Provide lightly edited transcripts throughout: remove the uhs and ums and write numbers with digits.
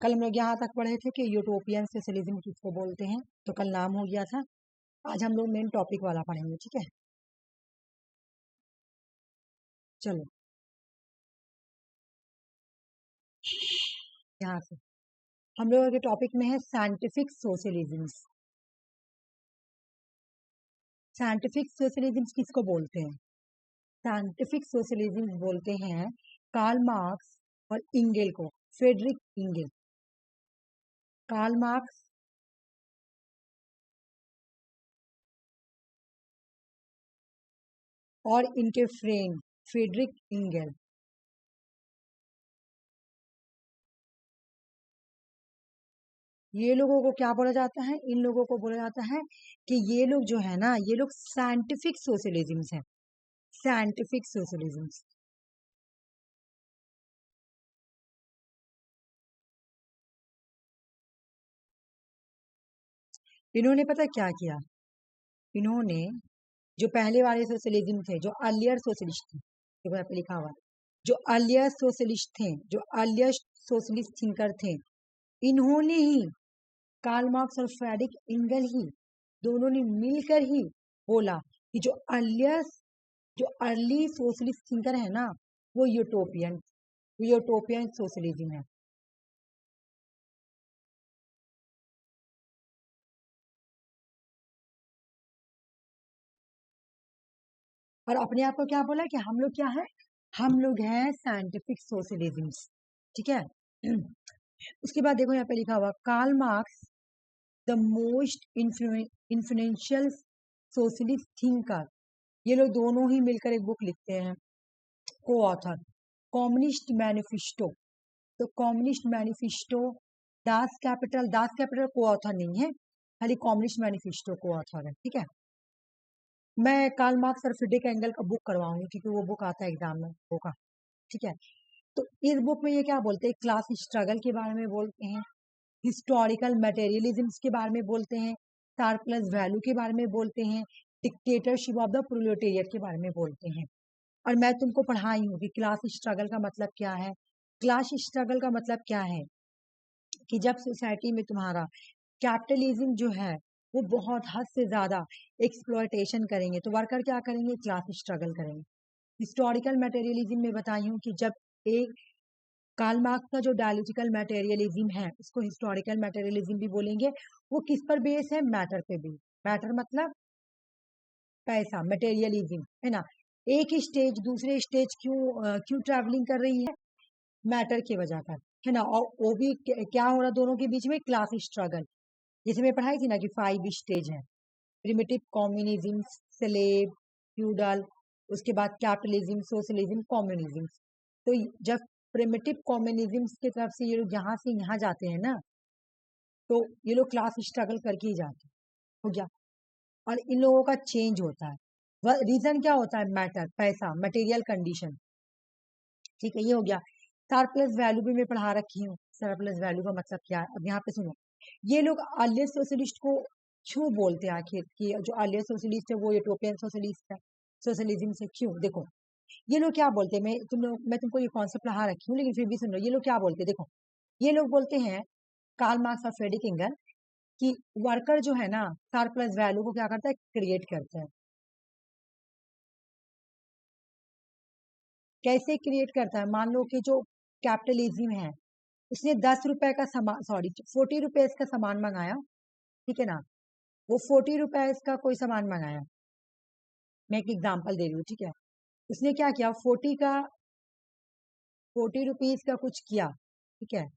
कल हम लोग यहाँ तक पढ़े थे कि यूटोपियन सोशलिज्म किसको बोलते हैं, तो कल नाम हो गया था। आज हम लोग मेन टॉपिक वाला पढ़ेंगे, ठीक है। चलो यहाँ से हम लोग के टॉपिक में है साइंटिफिक सोशलिज्म। साइंटिफिक सोशलिज्म किसको बोलते हैं? साइंटिफिक सोशलिज्म बोलते हैं कार्ल मार्क्स और इंगेल को, फ्रेडरिक इंगेल। कार्ल मार्क्स और इनके फ्रेंड फ्रेडरिक इंगेल। ये लोगों को क्या बोला जाता है? इन लोगों को बोला जाता है कि ये लोग जो है ना, ये लोग साइंटिफिक सोशलिज्म हैं। Scientific socialism. इन्होंने पता क्या किया? इन्होंने जो पहले वाले सोशलिज्म थे, जो अर्लियर सोशलिस्ट थे, देखो यहाँ पे लिखा हुआ है, जो अर्लियर सोशलिस्ट थे, जो अर्लियर सोशलिस्ट थिंकर थे, इन्होंने ही कार्ल मार्क्स और फ्रेडरिक इंगल ही दोनों ने मिलकर ही बोला कि जो अर्ली सोशलिस्ट थिंकर है ना, वो यूटोपियन सोशलिज्म है। और अपने आप को क्या बोला कि हम लोग क्या है? हम लोग हैं साइंटिफिक सोशलिज्म, ठीक है। उसके बाद देखो यहाँ पे लिखा हुआ Karl Marx the most influential socialist thinker. ये लोग दोनों ही मिलकर एक बुक लिखते हैं, को ऑथर, कम्युनिस्ट मैनिफेस्टो। तो कम्युनिस्ट मैनिफेस्टो, दास कैपिटल को ऑथर नहीं है, खाली कम्युनिस्ट मैनिफेस्टो को ऑथर है, ठीक है। मैं कार्ल मार्क्स और फ्रेडरिक एंगल का बुक करवाऊंगी क्योंकि वो बुक आता है एग्जाम में होगा, ठीक है। तो इस बुक में ये क्या बोलते हैं? क्लास स्ट्रगल के बारे में बोलते हैं, हिस्टोरिकल मटेरियलिज्म के बारे में बोलते हैं, सरप्लस वैल्यू के बारे में बोलते हैं, डिक्टेटरशिप ऑफ द प्रोलेटेरिएट के बारे में बोलते हैं। और मैं तुमको पढ़ाई हूँ कि क्लास स्ट्रगल का मतलब क्या है। क्लास स्ट्रगल का मतलब क्या है कि जब सोसाइटी में तुम्हारा कैपिटलिज्म जो है वो बहुत हद से ज्यादा एक्सप्लॉयटेशन करेंगे, तो वर्कर क्या करेंगे? क्लास स्ट्रगल करेंगे। हिस्टोरिकल मटेरियलिज्म में बताई हूँ कि जब एक कार्ल मार्क्स का जो डायलॉजिकल मटेरियलिज्म है, उसको हिस्टोरिकल मटेरियलिज्म भी बोलेंगे। वो किस पर बेस है? मैटर पे बेस। मैटर मतलब पैसा, मटेरियलिज्म है ना। एक स्टेज दूसरे स्टेज क्यों ट्रैवलिंग कर रही है? मैटर की वजह पर, है ना। और वो भी क्या हो रहा दोनों के बीच में? Class struggle. जैसे मैं पढ़ाई थी ना कि 5 स्टेज है, प्रिमिटिव कम्युनिज्म, स्लेव, फ्यूडल, उसके बाद कैपिटलिज्म, सोशलिज्म, कम्युनिज्म। तो जब प्रिमिटिव कम्युनिज्म की तरफ से ये लोग यहाँ से यहाँ जाते हैं ना, तो ये लोग क्लास स्ट्रगल करके ही जाते हैं, हो गया। और इन लोगों का चेंज होता है। रीजन क्या होता है? मैटर, पैसा, मटेरियल कंडीशन, ठीक है। ये हो गया। सरप्लस वैल्यू भी मैं पढ़ा रखी हूँ। सरप्लस वैल्यू का मतलब क्या है? अब यहाँ पे सुनो, ये लोग अर्लियर सोशलिस्ट को क्यों बोलते हैं आखिर कि जो अर्लियर सोशलिस्ट है वो यूटोपियन सोशलिस्ट है? सोशलिज्म से क्यों? देखो ये लोग क्या बोलते हैं, मैं तुमको ये कॉन्सेप्ट पढ़ा रखी हूँ लेकिन फिर भी सुन लो, ये लोग क्या बोलते हैं। देखो ये लोग बोलते हैं, कार्ल मार्क्स और फ्रेडरिक एंगल, कि वर्कर जो है ना सरप्लस वैल्यू को क्या करता है? क्रिएट करता है। कैसे क्रिएट करता है? मान लो कि जो कैपिटलिज्म है, उसने 10 रुपए का सामान, सॉरी 40 रुपीज का सामान मंगाया, ठीक है ना। वो 40 रुपीज का कोई सामान मंगाया, मैं एक एग्जांपल दे रही हूँ, ठीक है। उसने क्या किया? 40 रुपीज का कुछ किया, ठीक है।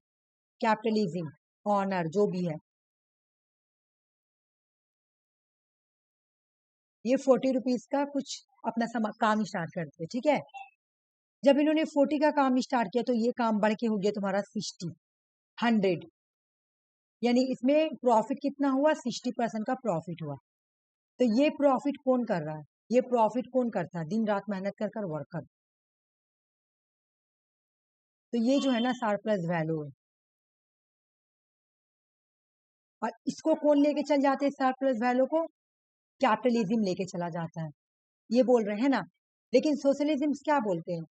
कैपिटलिज्म, ऑनर, जो भी है, ये 40 रुपीज का कुछ अपना काम स्टार्ट करते हैं, ठीक है। जब इन्होंने 40 का काम स्टार्ट किया तो ये काम बढ़ के हो गया तुम्हारा 60, 100, यानी इसमें प्रॉफिट कितना हुआ? 60% का प्रॉफिट हुआ। तो ये प्रॉफिट कौन कर रहा है? ये प्रॉफिट कौन करता है? दिन रात मेहनत कर कर वर्कर। तो ये जो है ना सरप्लस वैल्यू है। और इसको कौन लेके चल जाते हैं? सरप्लस वैल्यू को कैपिटलिज्म लेके चला जाता है, ये बोल रहे हैं ना। लेकिन सोशलिज्म क्या बोलते हैं?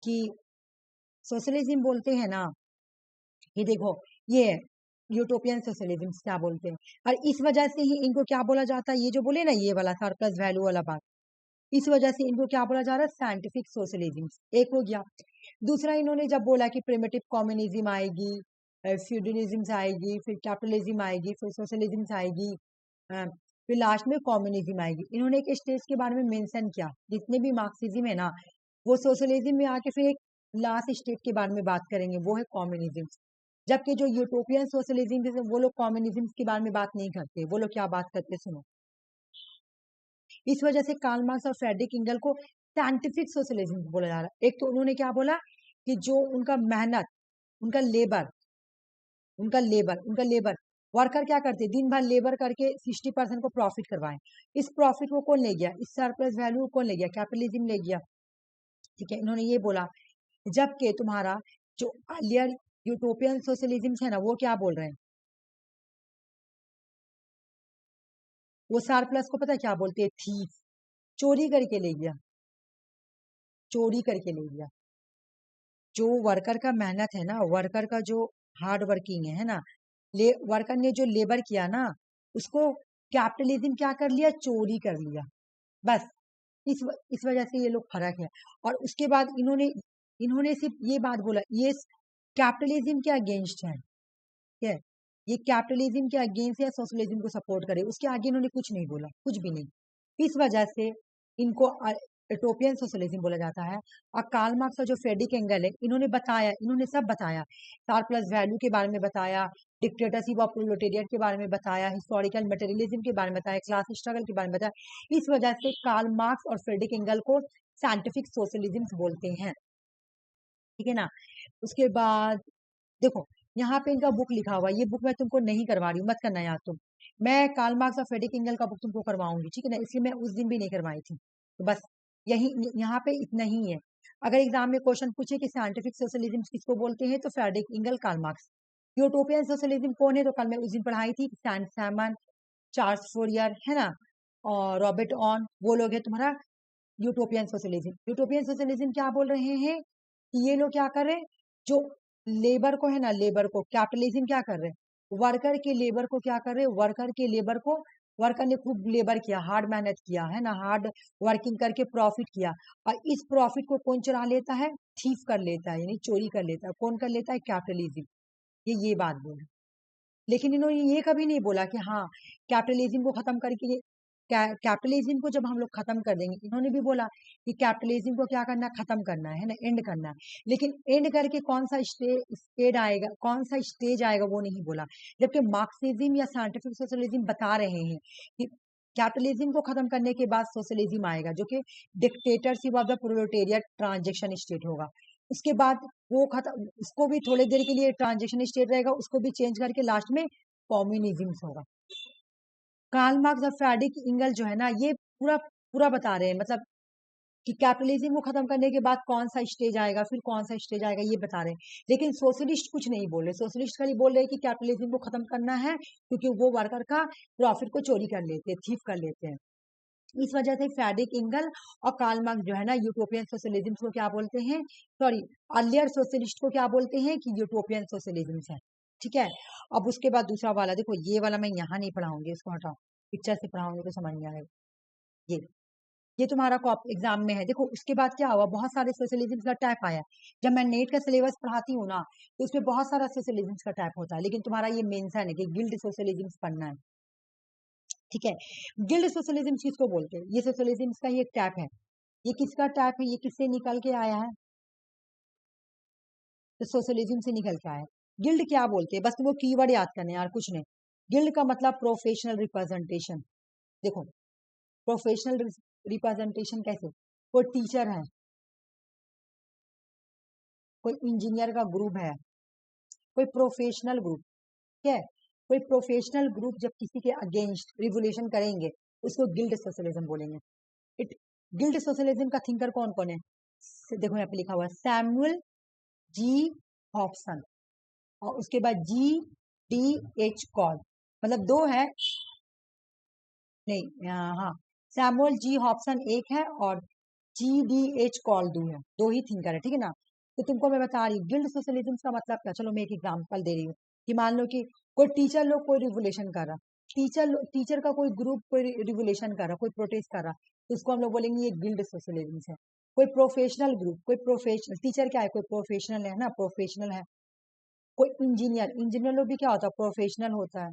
कि सोशलिज्म बोलते हैं ना कि देखो ये है यूटोपियन सोशलिज्म क्या बोलते हैं। और इस वजह से ही इनको क्या बोला जाता है, ये जो बोले ना ये वाला सरप्लस वैल्यू वाला बात, इस वजह से इनको क्या बोला जा रहा है, साइंटिफिक सोशलिज्म। एक हो गया। दूसरा इन्होंने जब बोला कि प्रिमिटिव कम्युनिज्म आएगी, फ्यूडलिज्म आएगी, फिर कैपिटलिज्म आएगी, फिर सोशलिज्म आएगी, फिर लास्ट में कम्युनिज्म आएगी। इन्होंने एक स्टेज के बारे में मेंशन किया, जितने भी मार्क्सिज्म है ना वो सोशलिज्म में आके फिर एक लास्ट स्टेज के बारे में बात करेंगे, वो है कम्युनिज्म। जबकि जो यूटोपियन सोशलिज्म है वो लोग कम्युनिज्म के बारे में बात नहीं करते, वो लोग क्या बात करते सुनो। इस वजह से कार्ल मार्क्स और फ्रेडरिक इंगल को साइंटिफिक सोशलिज्म बोला जा रहा है। एक तो उन्होंने क्या बोला कि जो उनका मेहनत, उनका लेबर, उनका लेबर वर्कर क्या करते, दिन भर लेबर करके 60% को प्रॉफिट करवाएं। इस प्रॉफिट को कौन ले गया, इस सरप्लस वैल्यू को कौन ले गया, कैपिटलिज्म ले गया। ठीक है, इन्होंने ये बोला। जबकि तुम्हारा जो अर्लियर यूटोपियन सोशलिज्म है ना वो क्या बोल रहे हैं, वो सरप्लस को पता है क्या बोलते हैं, थीफ, चोरी करके ले गया, चोरी करके ले गया। जो वर्कर का मेहनत है ना, वर्कर का जो हार्ड वर्किंग है ना, वर्कर ने जो लेबर किया ना उसको कैपिटलिज्म क्या कर लिया, चोरी कर लिया। बस इस वजह से ये लोग फर्क है। और उसके बाद इन्होंने इन्होंने सिर्फ ये बात बोला, ये कैपिटलिज्म के अगेंस्ट है, ठीक है, ये कैपिटलिज्म के अगेंस्ट या सोशलिज्म को सपोर्ट करे, उसके आगे इन्होंने कुछ नहीं बोला, कुछ भी नहीं। इस वजह से इनको यूटोपियन सोशलिज्म बोला जाता है। और कार्ल मार्क्स और जो फ्रेडरिक एंगल है इन्होंने बताया, इन्होंने सब बताया, सरप्लस वैल्यू के बारे में बताया, डिक्टेटरशिप ऑफ प्रोलेटेरिएट के बारे में बताया, हिस्टोरिकल मटेरियलिज्म के बारे में बताया, क्लास स्ट्रगल के बारे में बताया। इस वजह से कार्ल मार्क्स और फ्रेडरिक एंगल को साइंटिफिक सोशलिज्म बोलते हैं, ठीक है ना। उसके बाद देखो यहाँ पे इनका बुक लिखा हुआ है, ये बुक मैं तुमको नहीं करवा रही हूँ, मत करना यार तुम। मैं कार्ल मार्क्स और फ्रेडरिक एंगल का बुक तुमको करवाऊंगी, ठीक है ना, इसलिए मैं उस दिन भी नहीं करवाई थी। तो बस यही यहाँ पे इतना ही है। अगर एग्जाम में क्वेश्चन पूछे कि साइंटिफिक सोशलिज्म किसको बोलते हैं तो Frederick Engel, Karl Marx. Utopian socialism कौन है, तो कल मैं उस दिन पढ़ाई थी, सैन सैमन, चार्ल्स फोरियर है ना, और रॉबर्ट ऑन, वो लोग है तुम्हारा यूटोपियन सोशलिज्म। यूटोपियन सोशलिज्म क्या बोल रहे हैं कि ये लोग क्या कर रहे हैं, जो लेबर को है ना, लेबर को कैपिटलिज्म क्या कर रहे हैं, वर्कर के लेबर को क्या कर रहे हैं, वर्कर के लेबर को, वर्कर ने खूब लेबर किया, हार्ड मेहनत किया है ना, हार्ड वर्किंग करके प्रॉफिट किया, और इस प्रॉफिट को कौन चुरा लेता है, थीफ कर लेता है, यानी चोरी कर लेता है। कौन कर लेता है, कैपिटलिज्म। ये बात बोले। लेकिन इन्होंने ये कभी नहीं बोला कि हाँ कैपिटलिज्म को खत्म करके, कैपिटलिज्म को जब हम लोग खत्म कर देंगे, इन्होंने भी बोला कि कैपिटलिज्म को क्या करना, खत्म करना है ना, एंड करना है। लेकिन एंड करके कौन सा स्टेज आएगा, कौन सा स्टेज आएगा वो नहीं बोला। जबकि मार्क्सिज्म या साइंटिफिक सोशलिज्म बता रहे हैं कि कैपिटलिज्म को खत्म करने के बाद सोशलिज्म आएगा, जो कि dictatorship of the proletariat transaction state होगा। उसके बाद वो खत्म, उसको भी थोड़ी देर के लिए ट्रांजेक्शन स्टेट रहेगा, उसको भी चेंज करके लास्ट में कम्युनिज्म होगा। कार्ल मार्क्स और फ्रेडरिक इंगल जो है ना ये पूरा पूरा बता रहे हैं, मतलब कि कैपिटलिज्म को खत्म करने के बाद कौन सा स्टेज आएगा, फिर कौन सा स्टेज आएगा, ये बता रहे हैं। लेकिन सोशलिस्ट कुछ नहीं बोल रहे, सोशलिस्ट खाली बोल रहे हैं कि कैपिटलिज्म को खत्म करना है, क्योंकि वो वर्कर का प्रॉफिट को चोरी कर लेते हैं, थीफ कर लेते हैं। इस वजह से फ्रेडरिक इंगल और कार्ल मार्क्स जो है ना यूटोपियन सोशलिज्म को क्या बोलते हैं, सॉरी अर्लियर सोशलिस्ट को क्या बोलते हैं कि यूटोपियन सोशलिज्म है, ठीक है। अब उसके बाद दूसरा वाला देखो, ये वाला मैं यहाँ नहीं पढ़ाऊंगी, इसको हटाओ, पिक्चर से पढ़ाऊंगी तो समझ में आएगा। ये तुम्हारा एग्जाम में है। देखो उसके बाद क्या हुआ, बहुत सारे सोशलिज्म का टाइप आया। जब मैं नेट का सिलेबस पढ़ाती हूँ ना तो उसमें बहुत सारा सोशलिज्म का टाइप होता है, लेकिन तुम्हारा ये मेंशन है कि गिल्ड सोशलिज्म पढ़ना है, ठीक है। गिल्ड सोशलिज्म किसको बोलते हैं, ये सोशलिज्म का ही एक टाइप है। ये किसका टाइप है, ये किससे निकल के आया है, तो सोशलिज्म से निकल के आया है। गिल्ड क्या बोलते हैं, बस वो कीवर्ड याद करने यार, कुछ नहीं। गिल्ड का मतलब प्रोफेशनल रिप्रेजेंटेशन। देखो प्रोफेशनल रिप्रेजेंटेशन कैसे, कोई टीचर है, कोई इंजीनियर का ग्रुप है, कोई प्रोफेशनल ग्रुप, ठीक है, कोई प्रोफेशनल ग्रुप जब किसी के अगेंस्ट रिवोल्यूशन करेंगे उसको गिल्ड सोशलिज्म बोलेंगे। इट गिल्ड सोशलिज्म का थिंकर कौन कौन है, देखो यहाँ पे लिखा हुआ है सैमुअल जी हॉब्सन, और उसके बाद जी डी एच कॉल, मतलब दो है, नहीं हाँ, सैमुअल जी हॉब्सन एक है और जी डी एच कॉल दो ही थिंकर है, ठीक है ना। तो तुमको मैं बता रही हूँ गिल्ड सोशलिज्म का मतलब क्या, चलो मैं एक एग्जांपल दे रही हूँ। कि मान लो कि कोई टीचर लोग कोई रिवोल्यूशन कर रहा, टीचर का कोई ग्रुप कोई रिवोल्यूशन कर रहा, कोई प्रोटेस्ट कर रहा, तो उसको हम लोग बोलेंगे ये गिल्ड सोशलिज्म है। कोई प्रोफेशनल ग्रुप, कोई प्रोफेशनल टीचर क्या है, कोई प्रोफेशनल है ना, प्रोफेशनल है। कोई इंजीनियर लोग भी क्या होता है, प्रोफेशनल होता है।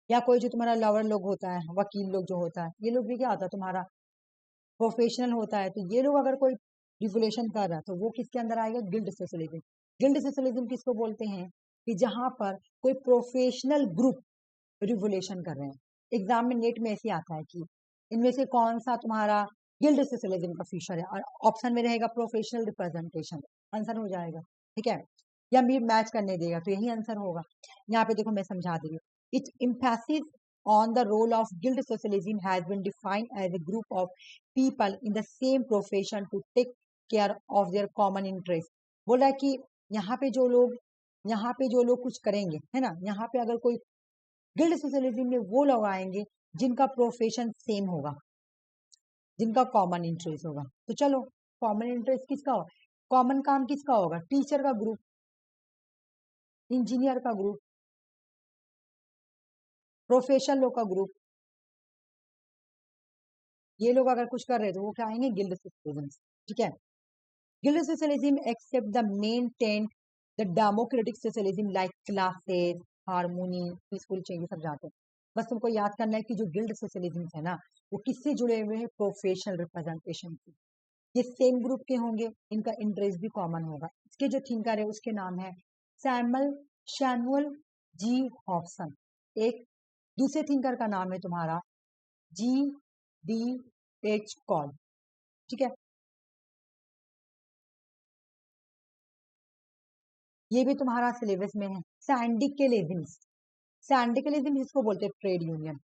या कोई जो तुम्हारा लवर लोग होता है, वकील लोग जो होता है, ये लोग भी क्या होता है तुम्हारा प्रोफेशनल होता है। तो ये लोग अगर कोई रिवोल्यूशन कर रहा है तो वो किसके अंदर आएगा, गिल्ड सोशलिज्म। गिल्ड सोशलिज्म किसको बोलते हैं कि जहां पर कोई प्रोफेशनल ग्रुप रिवोल्यूशन कर रहे हैं। एग्जाम में नेट में ऐसे आता है कि इनमें से कौन सा तुम्हारा गिल्ड सोशलिज्म का फीचर है, और ऑप्शन में रहेगा प्रोफेशनल रिप्रेजेंटेशन, आंसर हो जाएगा। ठीक है, या भी मैच करने देगा तो यही आंसर होगा। यहाँ पे देखो मैं समझा दी हूँ। It emphasis on the role of guild socialism has been defined as a group of people in the same profession to take care of their common interest। बोल रहा है कि यहाँ पे जो लोग कुछ करेंगे है ना, यहाँ पे अगर कोई गिल्ड सोशलिज्म में वो लोग आएंगे जिनका प्रोफेशन सेम होगा, जिनका कॉमन इंटरेस्ट होगा। तो चलो कॉमन इंटरेस्ट किसका होगा, कॉमन काम किसका होगा, टीचर का ग्रुप, इंजीनियर का ग्रुप, प्रोफेशनल लोग का ग्रुप, ये लोग अगर कुछ कर रहे तो वो क्या आएंगे, गिल्ड सोशलिज्म। ठीक है, guild socialism except the main tenet the democratic socialism like classes harmony peaceful change सब जाते हैं। बस तुमको याद करना है कि जो गिल्ड सोशलिज्म है ना वो किससे जुड़े हुए हैं, प्रोफेशनल रिप्रेजेंटेशन से। ये सेम ग्रुप के होंगे, इनका इंटरेस्ट भी कॉमन होगा। इसके जो थिंकर है उसके नाम है सैमुअल जी हॉब्सन। एक दूसरे थिंकर का नाम है तुम्हारा जी डी एच कॉल। ठीक है, ये भी तुम्हारा सिलेबस में है। सैंडिकलिज्म, सैंडिकलिज्म जिसको बोलते हैं ट्रेड यूनियन,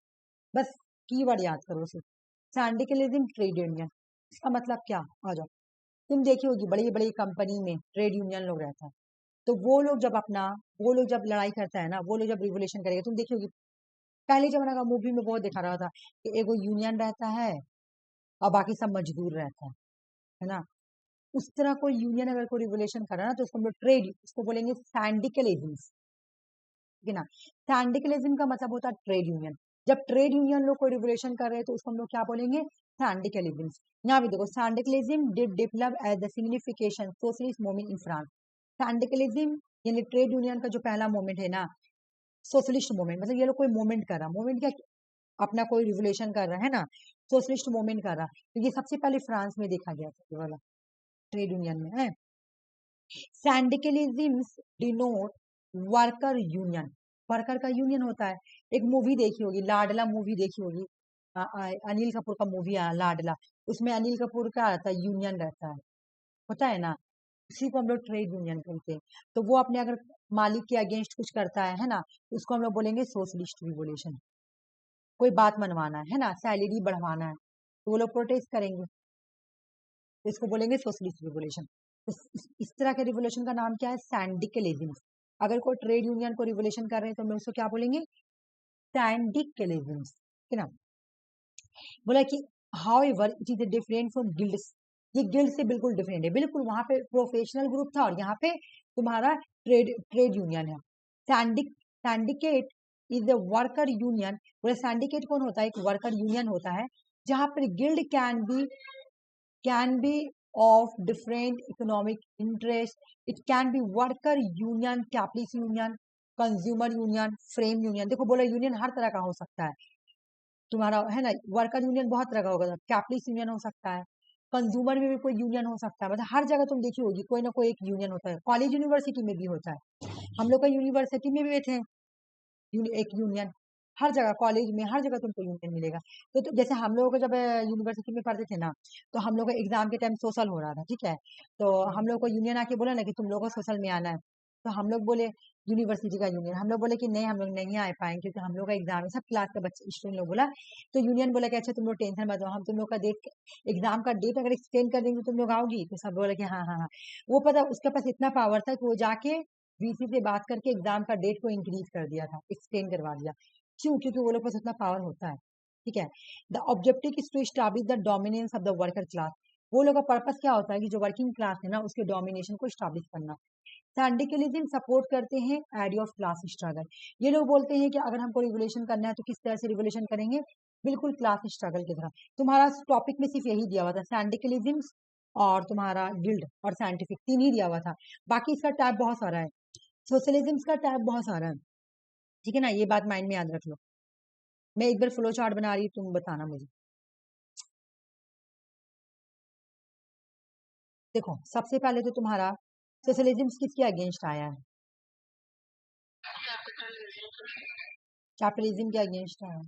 बस कीवर्ड याद करो सिर्फ, सैंडिकलिज्म ट्रेड यूनियन। इसका मतलब क्या, आ जाओ। तुम देखी होगी बड़ी बड़ी कंपनी में ट्रेड यूनियन लोग रहता है, तो वो लोग जब लड़ाई करता है ना, वो लोग जब रिवोल्यूशन करेगा, तुम देखी होगी पहले जमाना का मूवी में बहुत देखा रहा था कि एगो यूनियन रहता है और बाकी सब मजदूर रहता है ना। उस तरह कोई यूनियन अगर कोई रिवोल्यूशन कर रहा है ना तो उसको हम लोग ट्रेड, उसको बोलेंगे सैंडिकलिज्म। ठीक है ना, सैंडिकलिज्म का मतलब होता है ट्रेड यूनियन। जब ट्रेड यूनियन लोग कोई रिवोल्यूशन कर रहे हैं तो उसको हम लोग क्या बोलेंगे, सैंडिकलिज्म। यहाँ भी देखो syndicalism did develop as the signification socialist movement in France. Syndicalism यानी ट्रेड यूनियन का जो पहला मूवमेंट है ना, सोशलिस्ट मूवमेंट, मतलब ये लोग कोई मूवमेंट कर रहा, मूवमेंट क्या, अपना कोई रिवोल्यूशन कर रहा है ना, सोशलिस्ट मूवमेंट कर रहा, तो ये सबसे पहले फ्रांस में देखा गया था ये वाला ट्रेड यूनियन में है। सैंडिकलिज्म डिनोट वर्कर यूनियन, वर्कर का यूनियन होता है। एक मूवी देखी होगी, लाडला मूवी देखी होगी, अनिल कपूर का मूवी है लाडला, उसमें अनिल कपूर का आता है यूनियन रहता है, होता है ना, उसी को हम लोग ट्रेड यूनियन बोलते हैं। तो वो अपने अगर मालिक के अगेंस्ट कुछ करता है ना, तो उसको हम लोग बोलेंगे सोशलिस्ट रिवोल्यूशन। कोई बात मनवाना है ना, सैलरी बढ़वाना है, तो वो लोग प्रोटेस्ट करेंगे, तो इसको बोलेंगे सोशलिस्ट रिवोल्यूशन। तो इस तरह के रिवोल्यूशन का नाम क्या है, सैंडिकलिज्म। अगर कोई ट्रेड यूनियन को रिवोल्यूशन कर रहे हैं तो हम उसको क्या बोलेंगे, सैंडिकलिज्म। ठीक है ना, बोला कि how ever it is different from guild. ये गिल्ड से बिल्कुल डिफरेंट है, बिल्कुल वहां पे प्रोफेशनल ग्रुप था और यहाँ पे तुम्हारा ट्रेड यूनियन है। सैंडिकेट इज द वर्कर यूनियन। बोले सैंडिकेट कौन होता है, एक वर्कर यूनियन होता है जहां पर guild can be of different economic interest. It can be worker union, capitalist union, consumer union, frame union। देखो बोला यूनियन हर तरह का हो सकता है तुम्हारा, है ना, वर्कर यूनियन बहुत तरह का होगा, कैपिटलिस्ट यूनियन हो सकता है, कंज्यूमर में भी कोई यूनियन हो सकता है, मतलब हर जगह तुम देखी होगी कोई ना कोई एक यूनियन होता है। कॉलेज यूनिवर्सिटी में भी होता है, हम लोग का यूनिवर्सिटी में भी थे एक यूनियन, हर जगह कॉलेज में हर जगह तुमको यूनियन मिलेगा। तो जैसे हम लोग जब यूनिवर्सिटी में पढ़ते थे ना, तो हम लोग का एग्जाम के टाइम सोशल हो रहा था, ठीक है, तो हम लोग को यूनियन आके बोला ना कि तुम लोग को सोशल में आना है, तो हम लोग बोले यूनिवर्सिटी का यूनियन, हम लोग बोले कि नहीं हम लोग नहीं आ पाएंगे क्योंकि हम लोग का एग्जाम है, सब क्लास के बच्चे स्टूडेंट लोग बोला। तो यूनियन बोला कि अच्छा तुम लोग टेंशन मत लो, हम तुम लोग का डेट, एग्जाम का डेट अगर एक्सटेंड कर देंगे तो तुम लोग आओगी, तो सब बोले कि हाँ हाँ हाँ। वो पता उसके पास इतना पावर था कि वो जाके वीसी से बात करके एग्जाम का डेट को इंक्रीज कर दिया था, एक्सटेंड करवा दिया। क्यों, क्योंकि वो लोग पास इतना पावर होता है। ठीक है, the objective is to establish the dominance of the worker class. वो लोग का पर्पस क्या होता है कि जो वर्किंग क्लास है ना उसके डोमिनेशन को स्टैब्लिश करना। सिंडिकलिज्म सपोर्ट करते हैं आइडिया ऑफ क्लास स्ट्रगल। ये लोग बोलते हैं कि अगर हमको रिवोल्यूशन करना है तो किस तरह से रिवोल्यूशन करेंगे, बिल्कुल क्लास स्ट्रगल की तरह। तुम्हारा टॉपिक में सिर्फ यही दिया हुआ था, सिंडिकलिज्म और तुम्हारा गिल्ड और साइंटिफिक, तीन ही दिया हुआ था। बाकी इसका टाइप बहुत सारा है, सोशलिज्म का टाइप बहुत सारा है, ठीक है ना, ये बात माइंड में याद रख लो। मैं एक बार फ्लो चार्ट बना रही हूँ, तुम बताना मुझे। देखो सबसे पहले तो तुम्हारा सोशलिज्म किसके अगेंस्ट आया है, कैपिटलिज्म के अगेंस्ट आया है।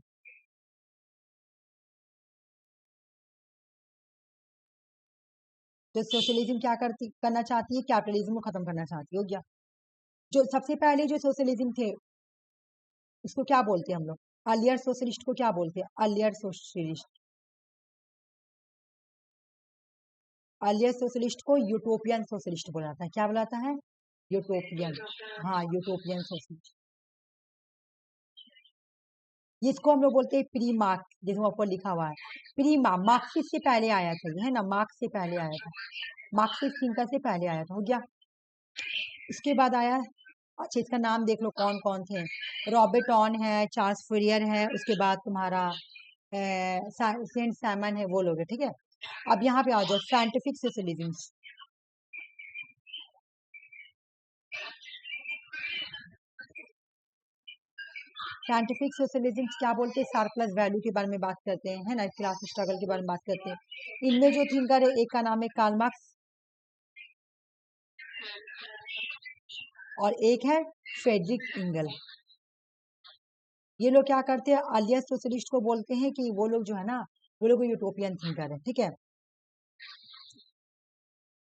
तो सोशलिज्म क्या करना चाहती है, कैपिटलिज्म को खत्म करना चाहती है, हो गया। जो सबसे पहले जो सोशलिज्म थे उसको क्या बोलते हैं हम लोग, अर्लियर सोशलिस्ट को क्या बोलते हैं, अर्लियर सोशलिस्ट। अर्लियर सोशलिस्ट को यूटोपियन सोशलिस्ट बोला जाता है, क्या बोला जाता है, यूटोपियन। हाँ यूटोपियन सोशलिस्ट। इसको हम लोग बोलते हैं प्री मार्क्स, जिसमें ऊपर लिखा हुआ है प्री मार्क्सिस्ट से पहले आया था, है ना, मार्क्स से पहले आया था, मार्क्सिस्ट थिंकर से पहले आया था, हो गया। इसके बाद आया, अच्छा इसका नाम देख लो कौन कौन थे, रॉबर्ट ऑन है, चार्ल्स फूरियर है, उसके बाद तुम्हारा सेंट साइमन है, वो लोग है, ठीक है। अब यहाँ पे आ जाओ साइंटिफिक सोशलिज्म। साइंटिफिक सोशलिज्म क्या बोलते हैं, सरप्लस वैल्यू के बारे में बात करते हैं, है ना, क्लास स्ट्रगल के बारे में बात करते हैं। इनमें जो थिंकर है, एक का नाम है कार्ल मार्क्स और एक है फ्रेडरिक इंगल। ये लोग क्या करते हैं, अर्लियर सोशलिस्ट को बोलते हैं कि वो लोग जो है ना, वो लोग यूटोपियन थिंकर है, ठीक है।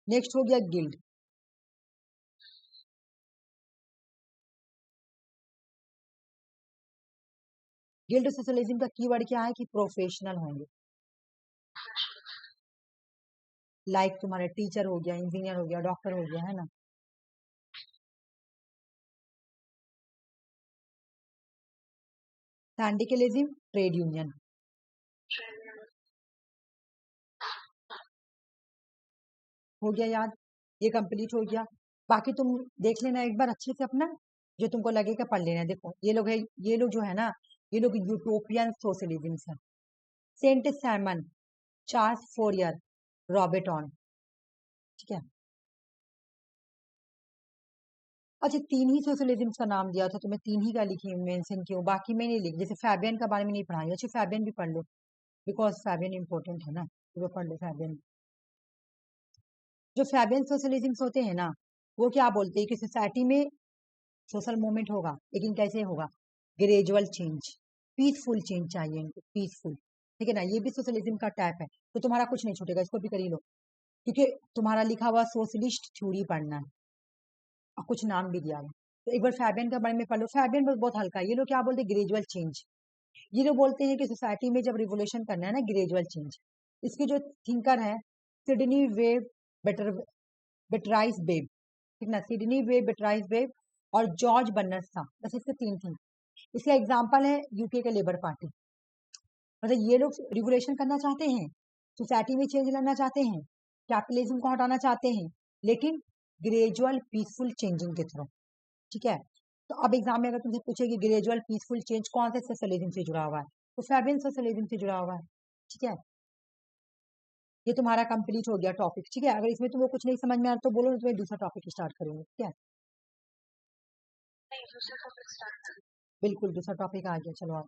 नेक्स्ट हो गया गिल्ड। गिल्ड सोशलिज्म का कीवर्ड क्या है कि प्रोफेशनल होंगे, लाइक तुम्हारे टीचर हो गया, इंजीनियर हो गया, डॉक्टर हो गया, है ना। सिंडिकलिज्म ट्रेड यूनियन, हो गया याद, ये कंप्लीट हो गया। बाकी तुम देख लेना एक बार अच्छे से अपना, जो तुमको लगेगा पढ़ लेना। देखो ये लोग है, ये लोग जो है ना, ये लोग यूटोपियन सोशलिज्म है। Saint Simon, Charles Fourier, Robert Owen, ठीक है। अच्छा तीन ही सोशलिज्म का नाम दिया था तो मैं तीन ही का लिखी मेंशन की हूँ, बाकी मैं नहीं लिखी। जैसे फैबियन का बारे में नहीं पढ़ाई, अच्छा फैबियन भी पढ़ लो, बिकॉज फैबियन इंपॉर्टेंट है ना, तो वो पढ़ लो फैबियन। जो फैबियन सोशलिज्म होते हैं ना, वो क्या बोलते हैं कि सोसाइटी में सोशल मूवमेंट होगा, लेकिन कैसे होगा, ग्रेजुअल चेंज, पीसफुल चेंज चाहिए इनको, पीसफुल, ठीक है ना। ये भी सोशलिज्म का टाइप है, तो तुम्हारा कुछ नहीं छूटेगा, इसको भी कर ही लो, क्योंकि तुम्हारा लिखा हुआ सोशलिस्ट थ्योरी पढ़ना है और कुछ नाम भी दिया हुआ। तो एक बार फैबियन के बारे में पढ़ लो, फैबियन बहुत हल्का है। ये लोग क्या बोलते हैं, ग्रेजुअल चेंज। ये लोग बोलते हैं कि सोसाइटी में जब रिवोल्यूशन करना है ना, ग्रेजुअल चेंज। इसके जो थिंकर है, सिडनी वेब बेटर बेटराइज बेब, ठीक ना, सिडनी वेब बेटराइज बेब और जॉर्ज बर्नस था, बस इसके तीन थिंक। इसका एग्जाम्पल है यूके के लेबर पार्टी। मतलब ये लोग रिवोल्यूशन करना चाहते हैं, सोसाइटी में चेंज लाना चाहते हैं, कैपिटलिज्म को हटाना चाहते हैं, लेकिन ग्रेजुअल पीसफुल चेंजिंग के थ्रू, ठीक है। तो अब एग्जाम में अगर तुमसे पूछे कि ग्रेजुअल पीसफुल चेंज कौन से सोशलिज्म से जुड़ा हुआ है, तो फैबियन सोशलिज्म से जुड़ा हुआ है, ठीक है। ये तुम्हारा कंप्लीट हो गया टॉपिक, ठीक है। अगर इसमें तुम्हें कुछ नहीं समझ में आ रहा तो बोलो, तुम्हें दूसरा टॉपिक स्टार्ट करेंगे, ठीक है। बिल्कुल दूसरा टॉपिक आ गया, चलो आप।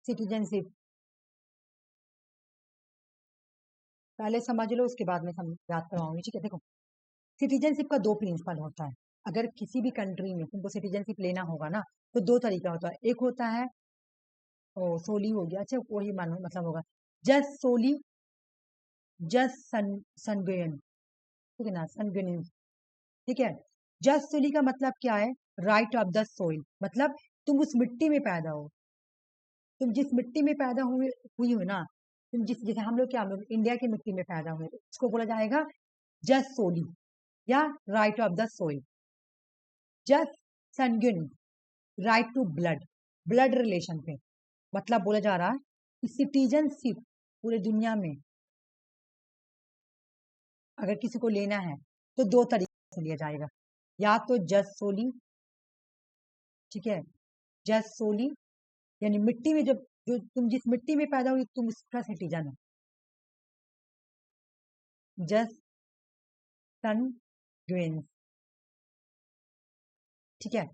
सिटीजनशिप पहले समझ लो, उसके बाद में याद करवाऊंगी, ठीक है। देखो सिटीजनशिप का दो प्रिंसिपल होता है। अगर किसी भी कंट्री में तुमको सिटीजनशिप लेना होगा ना, तो दो तरीका होता है। एक होता है सोली हो गया, अच्छा वही मानो मतलब होगा जस्ट सोली, जस्ट सनगुयन, ठीक है ना, सनगुयन, ठीक है। जस्ट सोली का मतलब क्या है, राइट ऑफ द सोइल, मतलब तुम उस मिट्टी में पैदा हो, तुम जिस मिट्टी में पैदा हुए हुई हो ना, तुम जिस, जैसे हम लोग क्या, हम लोग इंडिया की मिट्टी में पैदा हुए, इसको बोला जाएगा जस्ट सोली या right of the soil. Just sanguine, right to blood, blood relation पे, मतलब बोला जा रहा है कि सिटीजनशिप पूरे दुनिया में अगर किसी को लेना है तो दो तरीके से लिया जाएगा, या तो जस्ट सोली, ठीक है, जस्ट सोली यानी मिट्टी में जब जो तुम जिस मिट्टी में पैदा हुई तुम उसका सिटीजन हो, जस्ट सन ग्वेंस, ठीक है।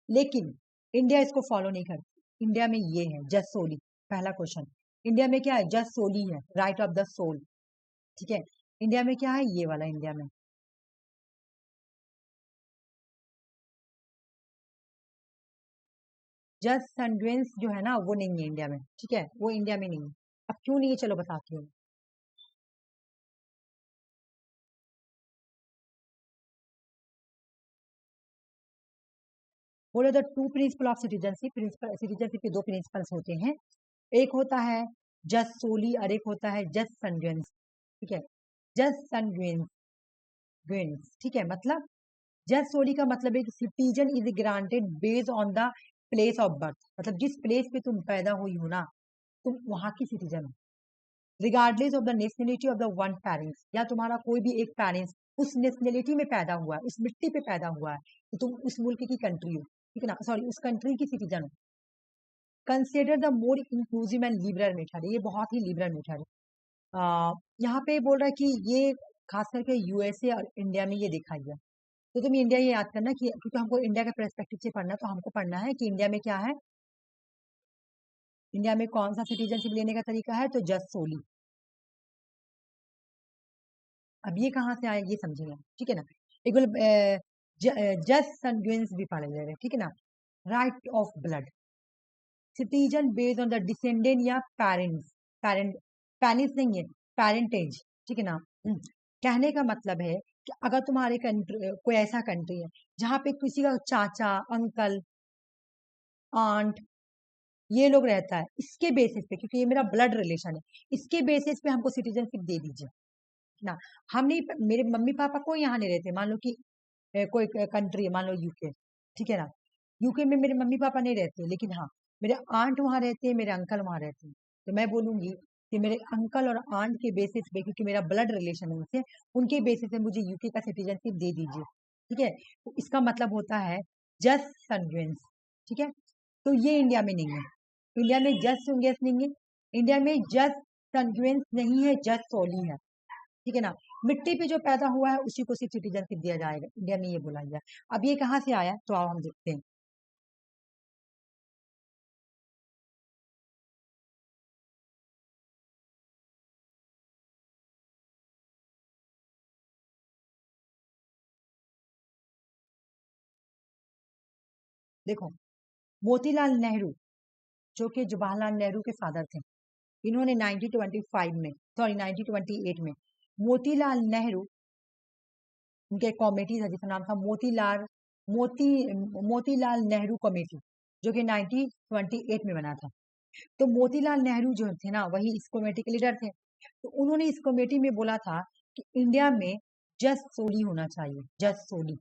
लेकिन इंडिया इसको फॉलो नहीं करती। इंडिया में ये है जस्ट सोली। पहला क्वेश्चन, इंडिया में क्या है? जस्ट सोली है, राइट ऑफ द सोल, ठीक है। इंडिया में क्या है? ये वाला इंडिया में जस्ट सेंटेंस जो है ना वो नहीं है इंडिया में, ठीक है, वो इंडिया में नहीं है। अब क्यों नहीं है चलो बताती हूँ। बोले the two principle of citizenship, principle citizenship के दो प्रिंसिपल्स होते हैं, एक होता है जस्ट सोली और एक होता है जस्ट सनगेंस, ठीक है। जस्ट सनगेंस ग्वेंस, ठीक है, मतलब जस्ट सोली का मतलब है कि citizen is granted based on the place of birth, मतलब जिस प्लेस पे तुम पैदा हुई हो ना तुम वहां की सिटीजन हो, regardless of the nationality of the one parents, या तुम्हारा कोई भी एक पेरेंट्स उस नेशनलिटी में पैदा हुआ है, उस मिट्टी पे पैदा हुआ है, तो तुम उस मुल्क की कंट्री हो, ठीक है ना, सॉरी उस कंट्री की सिटीजन हो। Consider the more inclusive and liberal method, ये बहुत ही लिबरल मेथड है। यहाँ पे बोल रहा है कि ये खास करके यूएसए और इंडिया में ये देखा गया। तो तुम इंडिया ये याद करना कि क्योंकि हमको इंडिया के पर्सपेक्टिव से पढ़ना है, तो हमको पढ़ना है कि इंडिया में क्या है, इंडिया में कौन सा सिटीजनशिप लेने का तरीका है, तो जस्ट सोली। अब ये कहाँ से आया ये समझेंगे, ठीक है ना। एक बार जस्ट संगुइंस भी पढ़ लेंगे, ठीक है ना। Right of blood, citizen based on the descendant या पेरेंट्स, पेरेंट पेरेंट्स नहीं है, पेरेंटेज, ठीक है ना। कहने का मतलब है कि अगर तुम्हारे कंट्री कोई ऐसा कंट्री है जहाँ पे किसी का चाचा, अंकल, आंट ये लोग रहता है, इसके बेसिस पे, क्योंकि ये मेरा ब्लड रिलेशन है, इसके बेसिस पे हमको सिटीजनशिप दे दीजिए ना। हम नहीं, मेरे मम्मी पापा कोई यहाँ नहीं रहते, मान लो कि कोई कंट्री है, मान लो यूके, ठीक है ना। यूके में मेरे मम्मी पापा नहीं रहते, लेकिन हाँ मेरे आंट वहाँ रहते हैं, मेरे अंकल वहाँ रहते हैं, तो मैं बोलूंगी कि मेरे अंकल और आंट के बेसिस पे, क्योंकि मेरा ब्लड रिलेशन है उनसे, उनके बेसिस पे मुझे यूके का सिटीजनशिप दे दीजिए, ठीक है। तो इसका मतलब होता है जस्ट सन्युएंस, ठीक है। तो ये इंडिया में नहीं है, इंडिया में जस्ट सन्युएंस नहीं है, इंडिया में जस्ट सन्युएंस नहीं है, जस्ट सोली है, ठीक है ना। मिट्टी पे जो पैदा हुआ है उसी को सिर्फ सिटीजनशिप दिया जाएगा, इंडिया में ये बोला गया। अब ये कहाँ से आया तो आओ हम देखते हैं। देखो, मोतीलाल नेहरू जो कि जवाहरलाल नेहरू के फादर थे, इन्होंने 1925 में, सॉरी 1928 में, मोतीलाल नेहरू, उनके एक कमेटी था जिसका नाम था मोती मोतीलाल नेहरू कमेटी, जो कि 1928 में बना था। तो मोतीलाल नेहरू जो थे ना वही इस कमेटी के लीडर थे। तो उन्होंने इस कमेटी में बोला था कि इंडिया में जस्ट सोली होना चाहिए, जस्ट सोली,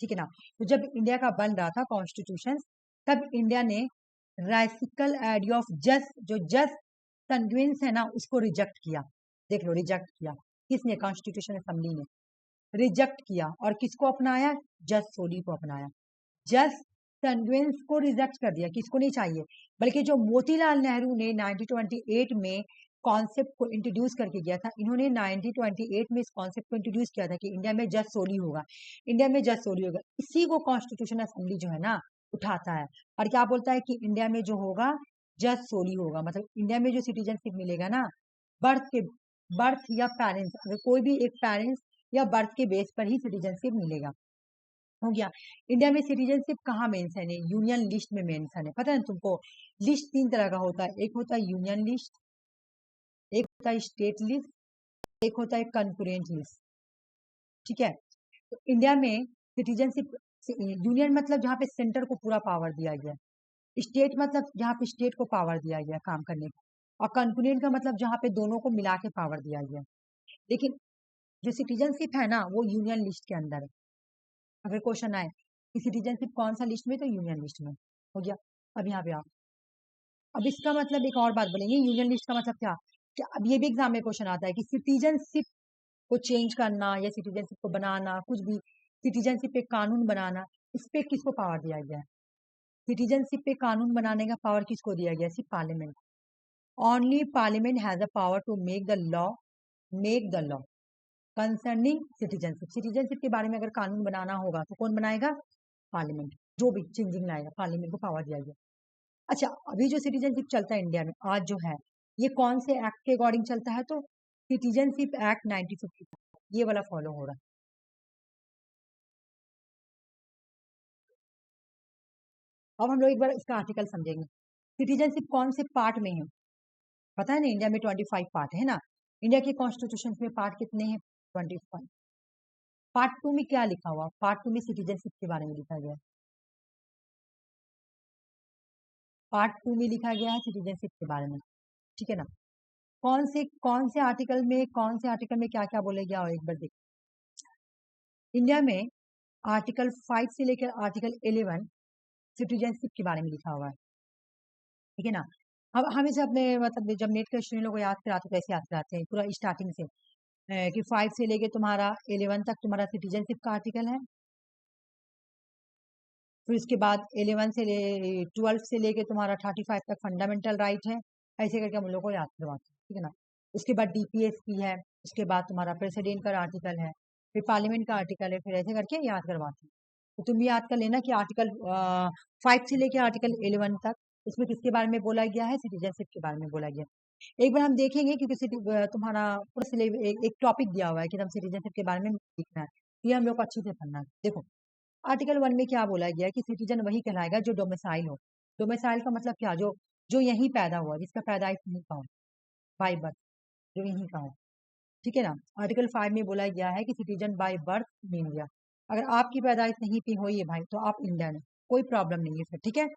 ठीक है ना। तो जब इंडिया का बन रहा था कॉन्स्टिट्यूशन, तब इंडिया ने राइसिकल आइडिया ऑफ जस्ट, जो जस्ट कंग्रुएंस है ना उसको रिजेक्ट किया। देख लो, रिजेक्ट किया किसने? कॉन्स्टिट्यूशन असेंबली ने रिजेक्ट किया, और किसको अपनाया? जस्ट सोली को अपनाया। जस्ट कंग्रुएंस को रिजेक्ट कर दिया, किसको नहीं चाहिए, बल्कि जो मोतीलाल नेहरू ने 1928 में कॉन्सेप्ट को इंट्रोड्यूस करके गया था, इन्होंने 1928 में इस कॉन्सेप्ट को इंट्रोड्यूस किया था कि इंडिया में जस्ट सोली होगा, इंडिया में जस्ट सोली होगा। इसी को कॉन्स्टिट्यूशन असेंबली जो है ना उठाता है, और क्या बोलता है कि इंडिया में जो होगा जस्ट सोली होगा, मतलब इंडिया में जो सिटीजनशिप मिलेगा ना बर्थ के, बर्थ या पेरेंट्स, अगर कोई भी एक पेरेंट्स या बर्थ के बेस पर ही सिटीजनशिप मिलेगा, हो गया। इंडिया में सिटीजनशिप कहाँ मेंशन है? यूनियन लिस्ट में मेंशन है, पता है तुमको। लिस्ट तीन तरह का होता है, एक होता है यूनियन लिस्ट, एक होता है स्टेट लिस्ट, एक होता है कंकरेंट लिस्ट, ठीक है। तो इंडिया में सिटीजनशिप, यूनियन मतलब जहाँ पे सेंटर को पूरा पावर दिया गया, स्टेट मतलब जहाँ पे स्टेट को पावर दिया गया काम करने का, और कंकरेंट का मतलब जहाँ पे दोनों को मिला के पावर दिया गया। लेकिन जो सिटीजनशिप है ना वो यूनियन लिस्ट के अंदर है। अगर क्वेश्चन आए कि सिटीजनशिप कौन सा लिस्ट में, तो यूनियन लिस्ट में, हो गया। अब यहाँ पे आओ, अब इसका मतलब एक और बात बोलेंगे, यूनियन लिस्ट का मतलब क्या, कि अब ये भी एग्जाम में क्वेश्चन आता है कि सिटीजनशिप को चेंज करना या सिटीजनशिप को बनाना, कुछ भी सिटीजनशिप पे कानून बनाना, इस पे किसको पावर दिया गया है? सिटीजनशिप पे कानून बनाने का पावर किसको दिया गया? सिर्फ parliament. Only parliament has a power to make the law concerning citizenship. Citizenship के बारे में अगर कानून बनाना होगा तो कौन बनाएगा? पार्लियामेंट। जो भी चेंजिंग लाएगा पार्लियामेंट को पावर दिया गया। अच्छा, अभी जो सिटीजनशिप चलता है इंडिया में आज जो है, ये कौन से एक्ट के अकॉर्डिंग चलता है? तो सिटीजनशिप एक्ट 1950 ये वाला फॉलो हो रहा है। अब हम लोग एक बार इसका आर्टिकल समझेंगे। सिटीजनशिप कौन से पार्ट में है? पता है ना, इंडिया में 25 पार्ट है ना। इंडिया के कॉन्स्टिट्यूशन में पार्ट कितने हैं? 25। पार्ट 2 में क्या लिखा हुआ? पार्ट 2 में सिटीजनशिप के बारे में लिखा गया है। पार्ट 2 में लिखा गया है सिटीजनशिप के बारे में, ठीक है ना। कौन से आर्टिकल में क्या क्या बोले गया हो, एक बार देखो। इंडिया में आर्टिकल 5 से लेकर आर्टिकल 11 सिटीजनशिप के बारे में लिखा हुआ है, ठीक है ना। अब हमेशा अपने मतलब जब नेट का स्टूडेंट लोग को याद कराते कैसे याद कराते हैं, पूरा स्टार्टिंग से कि 5 से लेके तुम्हारा 11 तक तुम्हारा सिटीजनशिप का आर्टिकल है। फिर उसके बाद 11 से 12 से लेके तुम्हारा 35 तक फंडामेंटल राइट है। ऐसे करके हम लोग को याद करवाते हैं, ठीक है ना। उसके बाद डीपीएस की है, उसके बाद तुम्हारा प्रेसिडेंट का आर्टिकल है, फिर पार्लियामेंट का आर्टिकल है, फिर ऐसे करके याद करवाते हैं। तो तुम भी याद कर लेना कि आर्टिकल 5 से लेके आर्टिकल 11 तक उसमें किसके बारे में बोला गया है? सिटीजनशिप के बारे में बोला गया। एक बार हम देखेंगे क्योंकि तुम्हारा पूरा एक टॉपिक दिया हुआ है कि हम सिटीजनशिप के बारे में लिखना है, ये हम लोग को अच्छे से पढ़ना है। देखो आर्टिकल 1 में क्या बोला गया है कि सिटीजन वही कहलाएगा जो डोमिसाइल हो। डोमिसाइल का मतलब क्या? जो जो यहीं पैदा हुआ, जिसका पैदाइश यहीं का हो, बाय बर्थ, जो यहीं का हो, ठीक है ना। आर्टिकल 5 में बोला गया है कि citizen by birth in India. अगर आपकी पैदाइश नहीं की हुई है भाई तो आप इंडियन है, कोई प्रॉब्लम नहीं है फिर, ठीक है।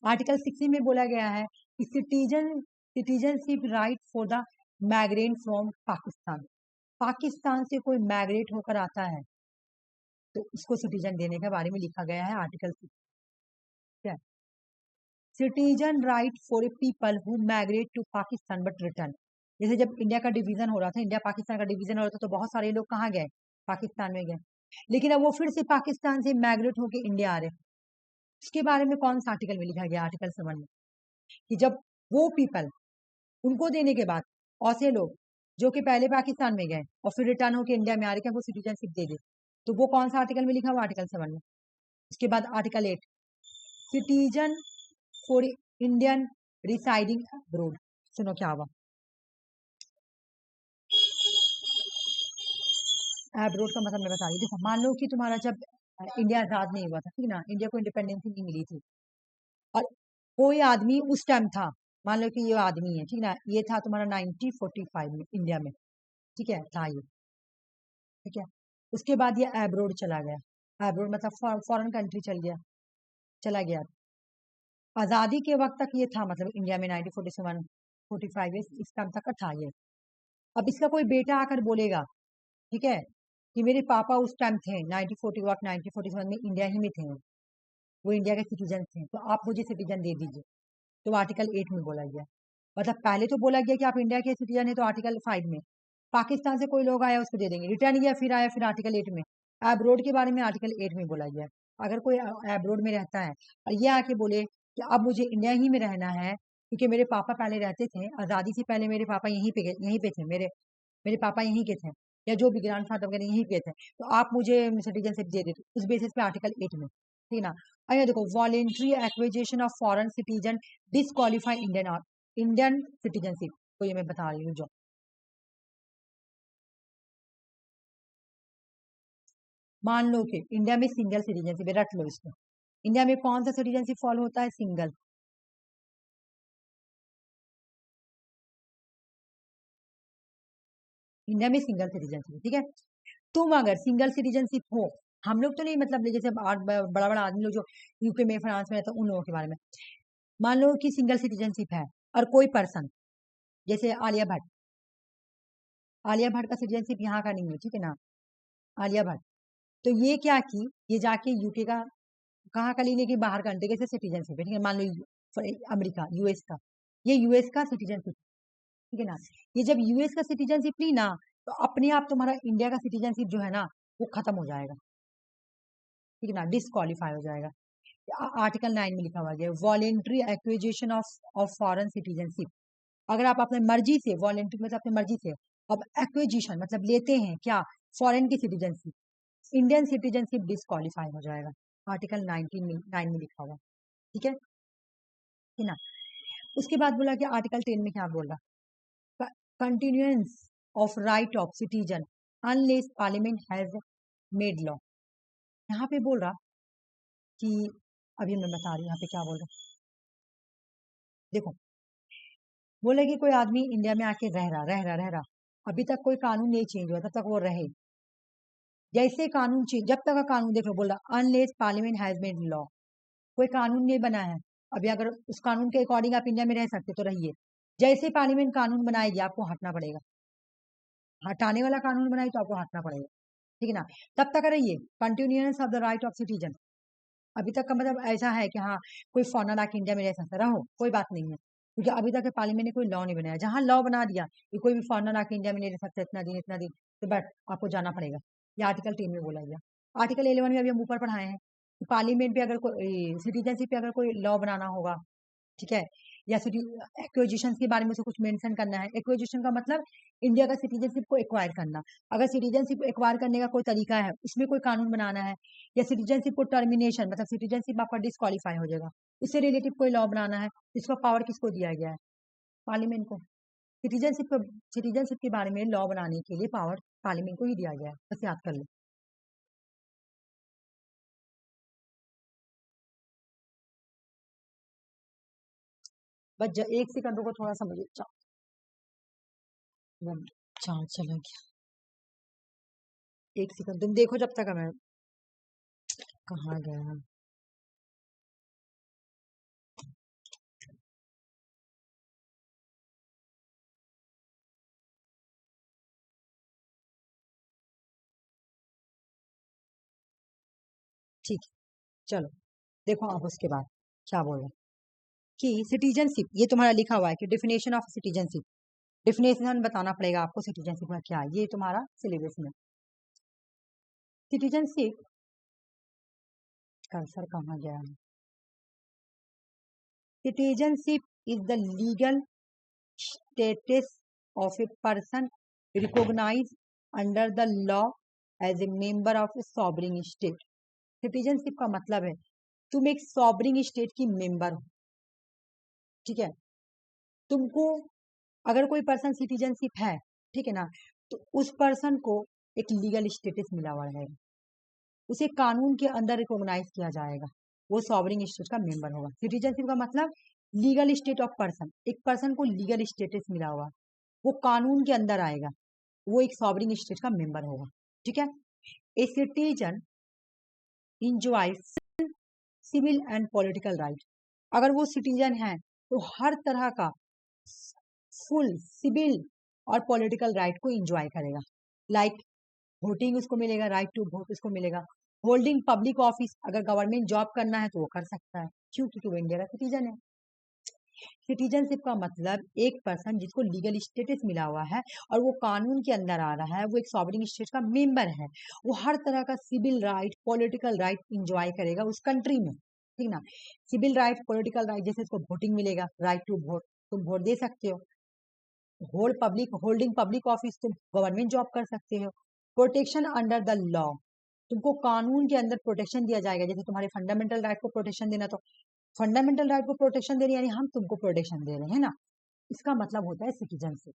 आर्टिकल 6 में बोला गया है कि citizenship right for the migrant from Pakistan. Pakistan से कोई माइग्रेट होकर आता है तो उसको सिटीजन देने के बारे में लिखा गया है आर्टिकल 6। क्या? Citizen right for a people who migrate to Pakistan but return. जैसे जब इंडिया का डिवीजन हो रहा था, इंडिया पाकिस्तान का डिवीजन हो रहा था, तो बहुत सारे लोग कहाँ गए? पाकिस्तान में गए। लेकिन अब वो फिर से पाकिस्तान से माइग्रेट होकर इंडिया आ रहे। उसके बारे में कौन सा आर्टिकल में लिखा गया? आर्टिकल 7 में, कि जब वो पीपल उनको देने के बाद ऐसे लोग जो कि पहले पाकिस्तान में गए और फिर रिटर्न होकर इंडिया में आ रहे थे, वो सिटीजनशिप दे दे। तो वो कौन सा आर्टिकल में लिखा हुआ? आर्टिकल 7 में। उसके बाद article 8, citizen for Indian residing abroad. सुनो क्या हुआ अब्रोड का मतलब मैं बता रही हूँ। देखो मान लो कि तुम्हारा जब इंडिया आजाद नहीं हुआ था, ठीक है ना, इंडिया को इंडिपेंडेंस नहीं मिली थी, और कोई आदमी उस टाइम था, मान लो कि ये आदमी है, ठीक है ना, ये था तुम्हारा 1945 में इंडिया में, ठीक है, था ये, ठीक है। उसके बाद ये अब्रोड चला गया। अब्रोड मतलब फॉरेन कंट्री चला गया। आज़ादी के वक्त तक ये था, मतलब इंडिया में 1947 45 इस टाइम तक का था ये। अब इसका कोई बेटा आकर बोलेगा, ठीक है, कि मेरे पापा उस टाइम थे 1947 में इंडिया ही में थे, वो इंडिया के सिटीजन थे, तो आप मुझे सिटीजन दे दीजिए। तो आर्टिकल 8 में बोला गया। मतलब पहले तो बोला गया कि आप इंडिया के सिटीजन है, तो आर्टिकल 5 में। पाकिस्तान से कोई लोग आया उसको दे देंगे, रिटर्न गया फिर आया, फिर आर्टिकल 8 में। एब्रोड के बारे में आर्टिकल 8 में बोला गया। अगर कोई एब्रोड में रहता है और ये आके बोले कि अब मुझे इंडिया ही में रहना है क्योंकि मेरे पापा पहले रहते थे, आज़ादी से पहले मेरे पापा यहीं पे थे, मेरे मेरे पापा यहीं के थे, या जो भी ग्रैंड फादर वगैरह यहीं के थे, तो आप मुझे सिटीजनशिप दे देते, उस बेसिस पे आर्टिकल 8 में, ठीक है ना। अरे देखो, voluntary acquisition of foreign citizen disqualify Indian citizenship, तो ये मैं बता रही हूँ जो। मान लो कि इंडिया में सिंगल सिटीजनशिप, रट लो इसको। इंडिया में कौन सा सिटीजनशिप फॉलो होता है? सिंगल। इंडिया में सिंगल सिटीजनशिप, ठीक है। तुम अगर सिंगल सिटीजनशिप हो, हम लोग तो नहीं, मतलब जैसे बड़ा बड़ा आदमी लोग जो यूके में फ्रांस में रहता है उन लोगों के बारे में। मान लो कि सिंगल सिटीजनशिप है और कोई पर्सन, जैसे आलिया भट्ट का सिटीजनशिप यहाँ का नहीं है, ठीक है ना, आलिया भट्ट। तो ये क्या की, ये जाके यूके का कहाँ का ले लेगी? बाहर कंट्री के सिटीजनशिप है, ठीक है, मान लो अमेरिका, यूएस का, ये यूएस का सिटीजनशिप, ठीक है ना। ये जब यूएस का सिटीजनशिप ली ना, तो अपने आप तुम्हारा इंडिया का सिटीजनशिप जो है ना वो खत्म हो जाएगा, ठीक है ना, डिस्क्वालीफाई हो जाएगा। आर्टिकल 9 में लिखा हुआ है voluntary acquisition of foreign citizenship. अगर आप अपने मर्जी से, वॉलेंट्री मतलब अपनी मर्जी से, अब एक्विजिशन मतलब लेते हैं क्या, फॉरेन की सिटीजनशिप, इंडियन सिटीजनशिप डिस्क्वालीफाई हो जाएगा, आर्टिकल 9 में लिखा हुआ, ठीक है ना। उसके बाद बोला कि आर्टिकल 10 में क्या बोल रहा, continuance of right of citizen unless parliament has made law. यहाँ पे बोल रहा कि, अभी मैं बता रही हूँ यहाँ पे क्या बोल रहा, देखो बोले कि कोई आदमी इंडिया में आके रह रहा, अभी तक कोई कानून नहीं चेंज हुआ, तब तक वो रहे, जैसे कानून चेंज, जब तक का कानून, देख लो बोल रहा unless parliament has made law, कोई कानून नहीं बना है अभी, अगर उस कानून के अकॉर्डिंग आप इंडिया में रह सकते तो रहिए, जैसे पार्लियामेंट कानून बनाएगी आपको हटना पड़ेगा, हटाने वाला कानून बनाए तो आपको हटना पड़ेगा, ठीक है ना, तब तक रहिए। Continuance of the right of citizen, अभी तक का मतलब ऐसा है कि हाँ कोई फॉरनर आके इंडिया में रह सकता, रहो कोई बात नहीं है, क्योंकि अभी तक पार्लियामेंट ने कोई लॉ नहीं बनाया, जहां लॉ बना दिया कि कोई भी फॉरनर आके इंडिया में नहीं रह सकता इतना दिन, तो बट आपको जाना पड़ेगा, ये आर्टिकल 10 में बोला गया। आर्टिकल 11 में अभी हम ऊपर पढ़ाए हैं, पार्लियामेंट पे अगर कोई सिटीजनशिप पे अगर कोई लॉ बनाना होगा, ठीक है, या एक्विजिशन के बारे में से कुछ मेंशन करना है, एक्विजिशन का मतलब इंडिया का सिटीजनशिप को एक्वायर करना, अगर सिटीजनशिप एक्वायर करने का कोई तरीका है, उसमें कोई कानून बनाना है, या सिटीजनशिप को टर्मिनेशन मतलब सिटीजनशिप आपका डिस्क्वालीफाई हो जाएगा, उससे रिलेटेड कोई लॉ बनाना है, इसका पावर किसको दिया गया है, पार्लियामेंट को। सिटीजनशिप के बारे में लॉ बनाने के लिए पावर पार्लियामेंट को ही दिया गया है, बस याद कर लो। बस एक सेकंड को थोड़ा समझ, चार्ज चला गया, एक सेकंड तुम देखो जब तक, मैं कहाँ गया, ठीक है चलो देखो आप उसके बाद क्या बोल रहे हैं कि सिटीजनशिप, ये तुम्हारा लिखा हुआ है कि डिफिनेशन ऑफ सिटीजनशिप, डिफिनेशन बताना पड़ेगा आपको सिटीजनशिप में क्या है, ये तुम्हारा सिलेबस में। सिटीजनशिप, कर्सर कहाँ गया है, citizenship is the legal status of a person recognize under the law as a member of a sovereign state. Citizenship का मतलब है तुम एक सॉवरिंग स्टेट की मेंबर हो, ठीक है, तुमको अगर कोई पर्सन सिटीजनशिप है, ठीक है ना, तो उस पर्सन को एक लीगल स्टेटस मिला हुआ रहेगा, उसे कानून के अंदर रिकॉग्नाइज किया जाएगा, वो सॉवरिंग स्टेट का मेंबर होगा। सिटीजनशिप का मतलब लीगल स्टेट ऑफ पर्सन, एक पर्सन को लीगल स्टेटस मिला हुआ, वो कानून के अंदर आएगा, वो एक सॉवरिंग स्टेट का मेंबर होगा, ठीक है। A citizen enjoys civil and political right, अगर वो सिटीजन है तो हर तरह का फुल सिविल और पॉलिटिकल राइट को एंजॉय करेगा, लाइक वोटिंग उसको मिलेगा, राइट टू वोट उसको मिलेगा, होल्डिंग पब्लिक ऑफिस, अगर गवर्नमेंट जॉब करना है तो वो कर सकता है, क्यों, क्योंकि वो इंडिया का सिटीजन है। सिटीजनशिप का मतलब एक पर्सन जिसको लीगल स्टेटस मिला हुआ है और वो कानून के अंदर आ रहा है, वो एक सॉवरिंग स्टेट का मेंबर है, वो हर तरह का civil right political right enjoy करेगा उस कंट्री में, ठीक ना। सिविल राइट पॉलिटिकल राइट, जैसे उसको वोटिंग मिलेगा, राइट टू वोट, तुम वोट दे सकते हो, होल्डिंग पब्लिक ऑफिस, तुम गवर्नमेंट जॉब कर सकते हो, प्रोटेक्शन अंडर द लॉ, तुमको कानून के अंदर प्रोटेक्शन दिया जाएगा, जैसे तुम्हारे फंडामेंटल राइट को प्रोटेक्शन देना, तो फंडामेंटल राइट को प्रोटेक्शन दे रहे यानी हम तुमको प्रोटेक्शन दे रहे हैं ना, इसका मतलब होता है सिटीजनशिप।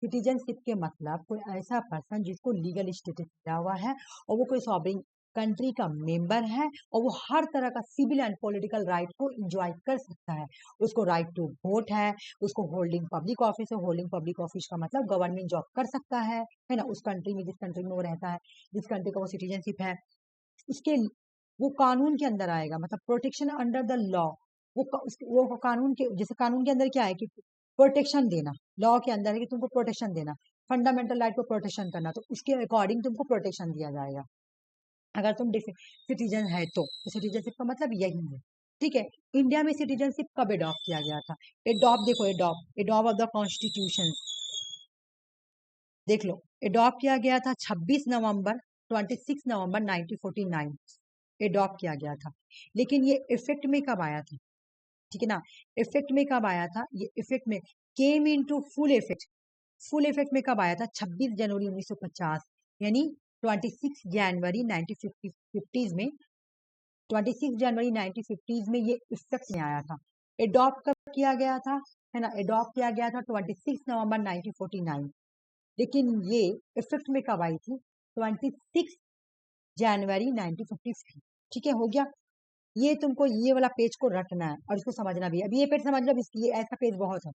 सिटीजनशिप के मतलब कोई ऐसा पर्सन जिसको लीगल स्टेटस मिला हुआ है और वो कोई सॉवरिंग कंट्री का मेंबर है और वो हर तरह का सिविल एंड पॉलिटिकल राइट को एंजॉय कर सकता है, उसको राइट टू वोट है, उसको होल्डिंग पब्लिक ऑफिस है, होल्डिंग पब्लिक ऑफिस का मतलब गवर्नमेंट जॉब कर सकता है ना, उस कंट्री में, जिस कंट्री में वो रहता है, जिस कंट्री का वो सिटीजनशिप है, उसके वो कानून के अंदर आएगा, मतलब प्रोटेक्शन अंडर द लॉ, वो कानून के, जैसे कानून के अंदर क्या है कि प्रोटेक्शन देना, लॉ के अंदर है कि तुमको प्रोटेक्शन देना, फंडामेंटल राइट को प्रोटेक्शन करना, तो उसके अकॉर्डिंग तुमको प्रोटेक्शन दिया जाएगा अगर तुम सिटीजन है तो सिटीजनशिप का मतलब यही है। ठीक है। इंडिया में सिटीजनशिप कब एडॉप्ट किया गया था? एडॉप्ट देखो, एडॉप्ट ऑफ द कॉन्स्टिट्यूशन देख लो। एडॉप्ट किया गया था 26 नवंबर 1949 एडॉप्ट किया गया था। लेकिन ये इफेक्ट में कब आया था? ठीक है ना, इफेक्ट में कब आया था? ये इफेक्ट में केम इनटू फुल इफेक्ट में कब आया था? 26 जनवरी 1950 यानी 26 जनवरी 1950 में 26 जनवरी 1950 में ये इफेक्ट में आया था। एडॉप्ट कब किया गया था? है ना, एडॉप्ट किया गया था 26 नवंबर 1949। लेकिन ये इफेक्ट में कब आई थी? 26 जनवरी 1950। ठीक है, हो गया। ये तुमको ये वाला पेज को रटना है और इसको समझना भी है। अभी ये पेज समझ लो, इसकी ऐसा पेज बहुत है।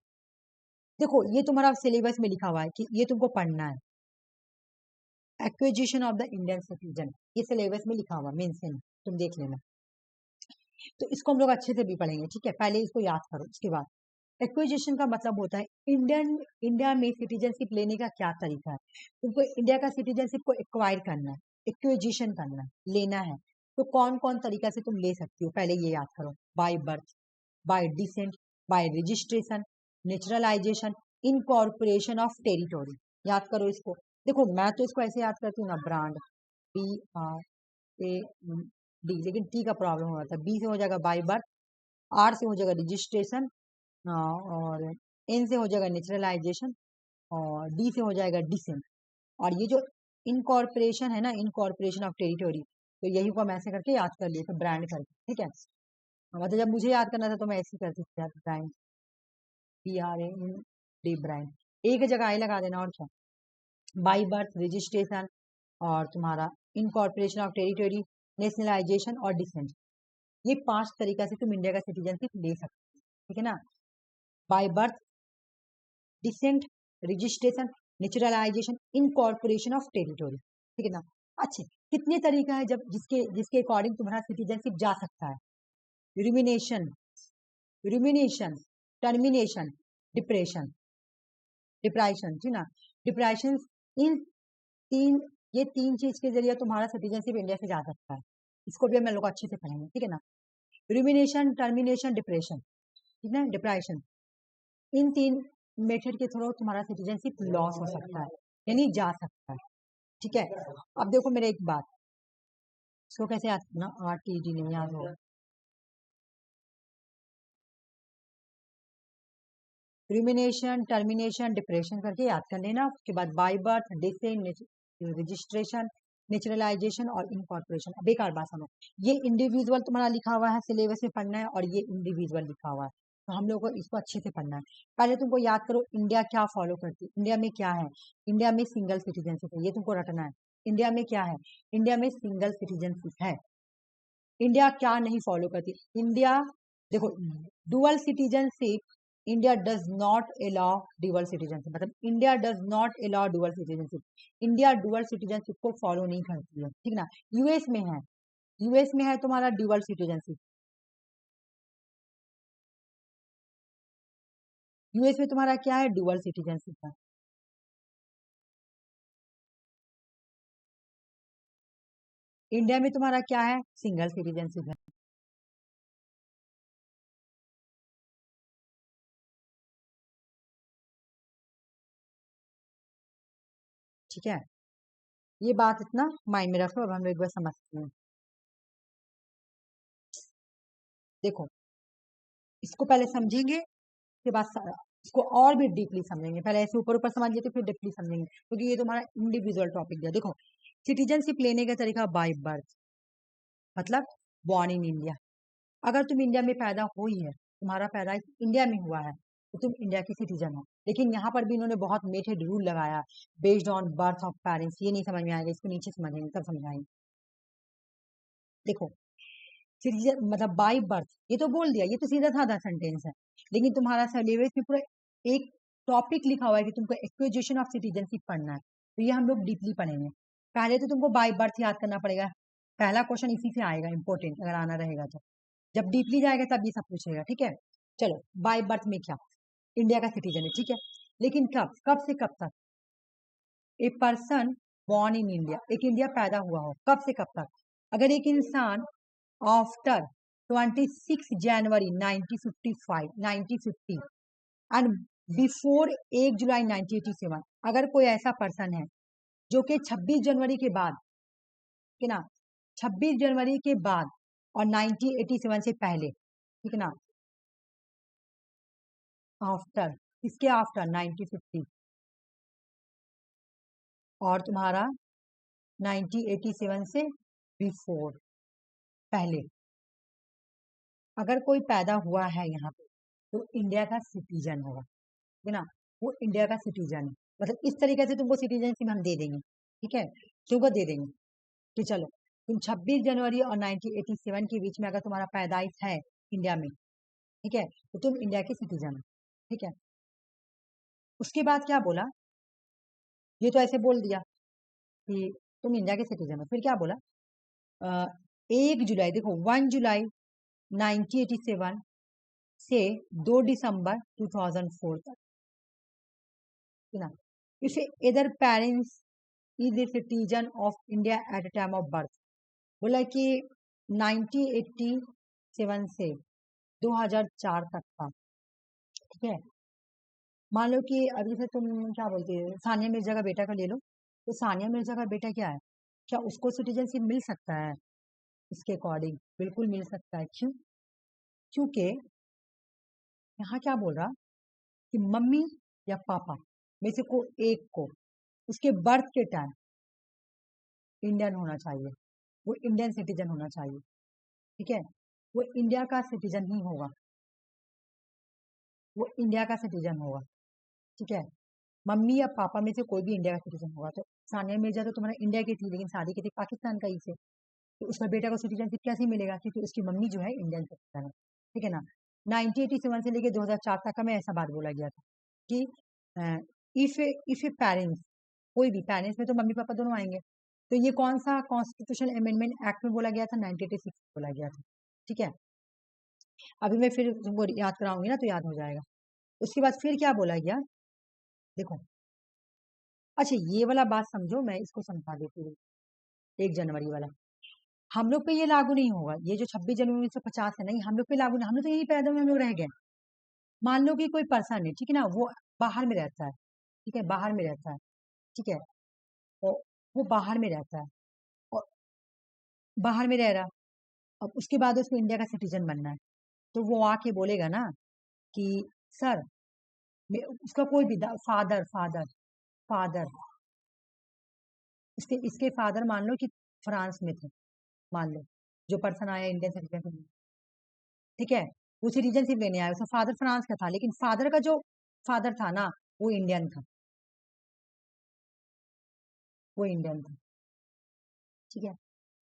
देखो ये तुम्हारा सिलेबस में लिखा हुआ है कि ये तुमको पढ़ना है, acquisition of the Indian citizen, ये सिलेबस में लिखा हुआ मेंस में, तुम देख लेना। तो इसको हम लोग अच्छे से भी पढ़ेंगे। ठीक है, पहले इसको याद करो। उसके बाद एक्विजिशन का मतलब होता है इंडिया में सिटीजनशिप लेने का क्या तरीका है। तुमको इंडिया का सिटीजनशिप को एक्वायर करना है, एक्विजिशन करना है, लेना है। तो कौन कौन तरीका से तुम ले सकती हो, पहले ये याद करो। By birth, bye decent, bye registration, naturalisation, incorporation of territory. याद करो इसको। देखो मैं तो इसको ऐसे याद करती हूँ ना, ब्रांड, BRAND, लेकिन टी का प्रॉब्लम हो जाता है। बी से हो जाएगा बाय बर्थ, आर से हो जाएगा रजिस्ट्रेशन, और एन से हो जाएगा नेचुरलाइजेशन, और डी से हो जाएगा डिसेंट। और ये जो इनकॉर्पोरेशन है ना, इनकॉर्पोरेशन ऑफ टेरिटोरी, तो यही को हम ऐसे करके याद कर लिए थे, ब्रांड करके। ठीक है, मतलब जब मुझे याद करना था तो मैं ऐसे करती थी यार, ब्रांड, BRAND, ब्रांड, एक जगह आई लगा देना। और क्या, बाई बर्थ, रजिस्ट्रेशन, और तुम्हारा इनकॉर्पोरेशन ऑफ टेरिटोरी, नेशनलाइजेशन और डिसेंट। ये 5 तरीका से तुम इंडिया का सिटीजनशिप ले सकते हो। ठीक है ना, by birth, descent, registration, naturalisation, incorporation of territory. ठीक है ना। अच्छे, कितने तरीका है जब जिसके जिसके अकॉर्डिंग तुम्हारा सिटीजनशिप जा सकता है? रुमिनेशन, टर्मिनेशन, डिप्रेशन, डिप्राइशन। ठीक ना, डिप्राइशन, इन तीन ये 3 चीज के जरिए तुम्हारा सिटीजनशिप इंडिया से जा सकता है। इसको भी हम लोग अच्छे से पढ़ेंगे। ठीक है ना, रुमिनेशन, टर्मिनेशन, डिप्रेशन, ठीक है, डिप्राइशन, इन 3 मेथड के थ्रू तुम्हारा सिटीजनशिप लॉस हो सकता है, यानी जा सकता है। ठीक है, अब देखो मेरे एक बात, इसको कैसे याद करना, RTD नहीं याद होगा। रुमिनेशन, टर्मिनेशन, डिप्रेशन करके याद कर लेना। उसके बाद by birth, descent, registration, naturalisation और इनकॉर्पोरेशन। अब एक और बात सुनो, ये इंडिविजुअल तुम्हारा लिखा हुआ है, सिलेबस में पढ़ना है, और ये इंडिविजुअल लिखा हुआ है, तो हम लोग को इसको अच्छे से पढ़ना है। पहले तुमको याद करो इंडिया क्या फॉलो करती है। इंडिया में क्या है? इंडिया में सिंगल सिटीजनशिप है, ये तुमको रटना है। इंडिया में क्या है? इंडिया में सिंगल सिटीजनशिप है। इंडिया क्या नहीं फॉलो करती? इंडिया देखो, dual citizenship, India does not allow dual citizenship, मतलब India does not allow dual citizenship. India dual citizenship को फॉलो नहीं करती है। ठीक ना, यूएस में है, यूएस में है तुम्हारा डुअल सिटीजनशिप। यूएस में तुम्हारा क्या है? डुअल सिटीजनशिप है। इंडिया में तुम्हारा क्या है? सिंगल सिटीजनशिप है। ठीक है, ये बात इतना माइंड में रखो। अब हम एक बार समझते हैं। देखो, इसको पहले समझेंगे, उसके बाद इसको और भी डीपली समझेंगे। पहले ऐसे ऊपर ऊपर समझिए तो फिर डीपली समझेंगे, क्योंकि ये तुम्हारा इंडिविजुअल टॉपिक है। देखो, सिटीजनशिप लेने का तरीका बाय बर्थ, मतलब बॉर्न इन इंडिया। अगर तुम इंडिया में पैदा हुई है, तुम्हारा पैदाइश इंडिया में हुआ है, तो तुम इंडिया की सिटीजन हो। लेकिन यहाँ पर भी इन्होंने बहुत मेथड रूल लगाया, based on birth of parents. ये नहीं समझ में आएगा, इसको नीचे समझेंगे तब समझाएंगे। देखो, सिटीजन मतलब बाय बर्थ, ये तो बोल दिया, ये तो सीधा साधा सेंटेंस है। लेकिन तुम्हारा सिलेबस में पूरा एक टॉपिक लिखा हुआ है कि तुमको एक्विजिशन ऑफ सिटीजनशिप पढ़ना है, तो ये हम लोग डीपली पढ़ेंगे। पहले तो तुमको बाय बर्थ याद करना पड़ेगा, पहला क्वेश्चन इसी से आएगा, इंपॉर्टेंट अगर आना रहेगा तो। जब डीपली जाएगा तब ये सब पूछेगा। ठीक है, चलो, बाय बर्थ में क्या, इंडिया का सिटीजन है। ठीक है, लेकिन कब कब से कब तक? A person born in India, एक इंडिया पैदा हुआ हो, कब से कब तक? अगर एक इंसान आफ्टर 26 जनवरी 1950 एंड बिफोर 1 जुलाई 1987। अगर कोई ऐसा पर्सन है जो कि 26 जनवरी के बाद, ठीक है ना, 26 जनवरी के बाद और 1987 से पहले, ठीक है ना, आफ्टर, इसके आफ्टर 1950 और तुम्हारा 1987 से बिफोर, पहले, अगर कोई पैदा हुआ है यहाँ पे तो इंडिया का सिटीजन होगा, ठीक है ना, वो इंडिया का सिटीजन है। मतलब इस तरीके से तुमको सिटीजनशिप हम दे देंगे, ठीक है, तुमको दे देंगे कि चलो तुम 26 जनवरी और 1987 के बीच में अगर तुम्हारा पैदाइश है इंडिया में, ठीक है, तो तुम इंडिया के सिटीजन हो, ठीक है। उसके बाद क्या बोला, ये तो ऐसे बोल दिया कि तुम इंडिया के सिटीजन हो, फिर क्या बोला, 1 जुलाई, देखो 1 जुलाई 1987 से 2 दिसंबर 2004 तक, है ना। इफ इधर parents is a citizen of India at time of birth, बोला कि 1987 से 2004 तक का, ठीक है। मान लो कि अभी जैसे तुम क्या बोलते हो, सानिया मिर्जा का बेटा का ले लो, तो सानिया मिर्जा का बेटा क्या है, क्या उसको सिटीजनशिप मिल सकता है? इसके अकॉर्डिंग बिल्कुल मिल सकता है। क्यों? क्योंकि यहाँ क्या बोल रहा कि मम्मी या पापा में से को एक को उसके बर्थ के टाइम इंडियन होना चाहिए, वो इंडियन सिटीजन होना चाहिए, ठीक है, वो इंडिया का सिटीजन ही होगा, वो इंडिया का सिटीजन होगा, ठीक है। मम्मी या पापा में से कोई भी इंडिया का सिटीजन होगा। तो सानिया मिर्जा तो तुम्हारा इंडिया की थी लेकिन शादी की थी पाकिस्तान का ही से, तो उसका बेटा को सिटीजनशिप कैसे मिलेगा? क्योंकि उसकी मम्मी जो है इंडियन सिटीजन है, ठीक है ना। 1987 से लेकर 2004 तक का में ऐसा बात बोला गया था कि इफ इफ ए पेरेंट्स, कोई भी पेरेंट्स में तो मम्मी पापा दोनों आएंगे, तो ये कौन सा कॉन्स्टिट्यूशनल अमेंडमेंट एक्ट में बोला गया था? 1986 बोला गया था, ठीक है। अभी मैं फिर तुमको याद कराऊंगी ना तो याद हो जाएगा। उसके बाद फिर क्या बोला गया, देखो, अच्छा ये वाला बात समझो, मैं इसको समझा देती हूँ। 1 जनवरी वाला हम लोग पे ये लागू नहीं होगा, ये जो 26 जनवरी 1950 है, नहीं, हम लोग पे लागू नहीं, हम लोग तो यही पैदा हुए, हम लोग रह गए। मान लो कि कोई पर्सन है, ठीक है ना, वो बाहर में रहता है, ठीक है, बाहर में रहता है, ठीक है, और वो बाहर में रहता है और बाहर में रह रहा, अब उसके बाद उसको इंडिया का सिटीजन बनना है, तो वो आके बोलेगा ना कि सर, उसका कोई भी फादर फादर फादर इसके फादर मान लो कि फ्रांस में थे, मान लो जो पर्सन आया इंडियन सिटीजन, ठीक है, वो सिटीजनशिप लेने आया, उसका फादर फ्रांस का था लेकिन फादर का जो फादर था ना वो इंडियन था, वो इंडियन था, ठीक है,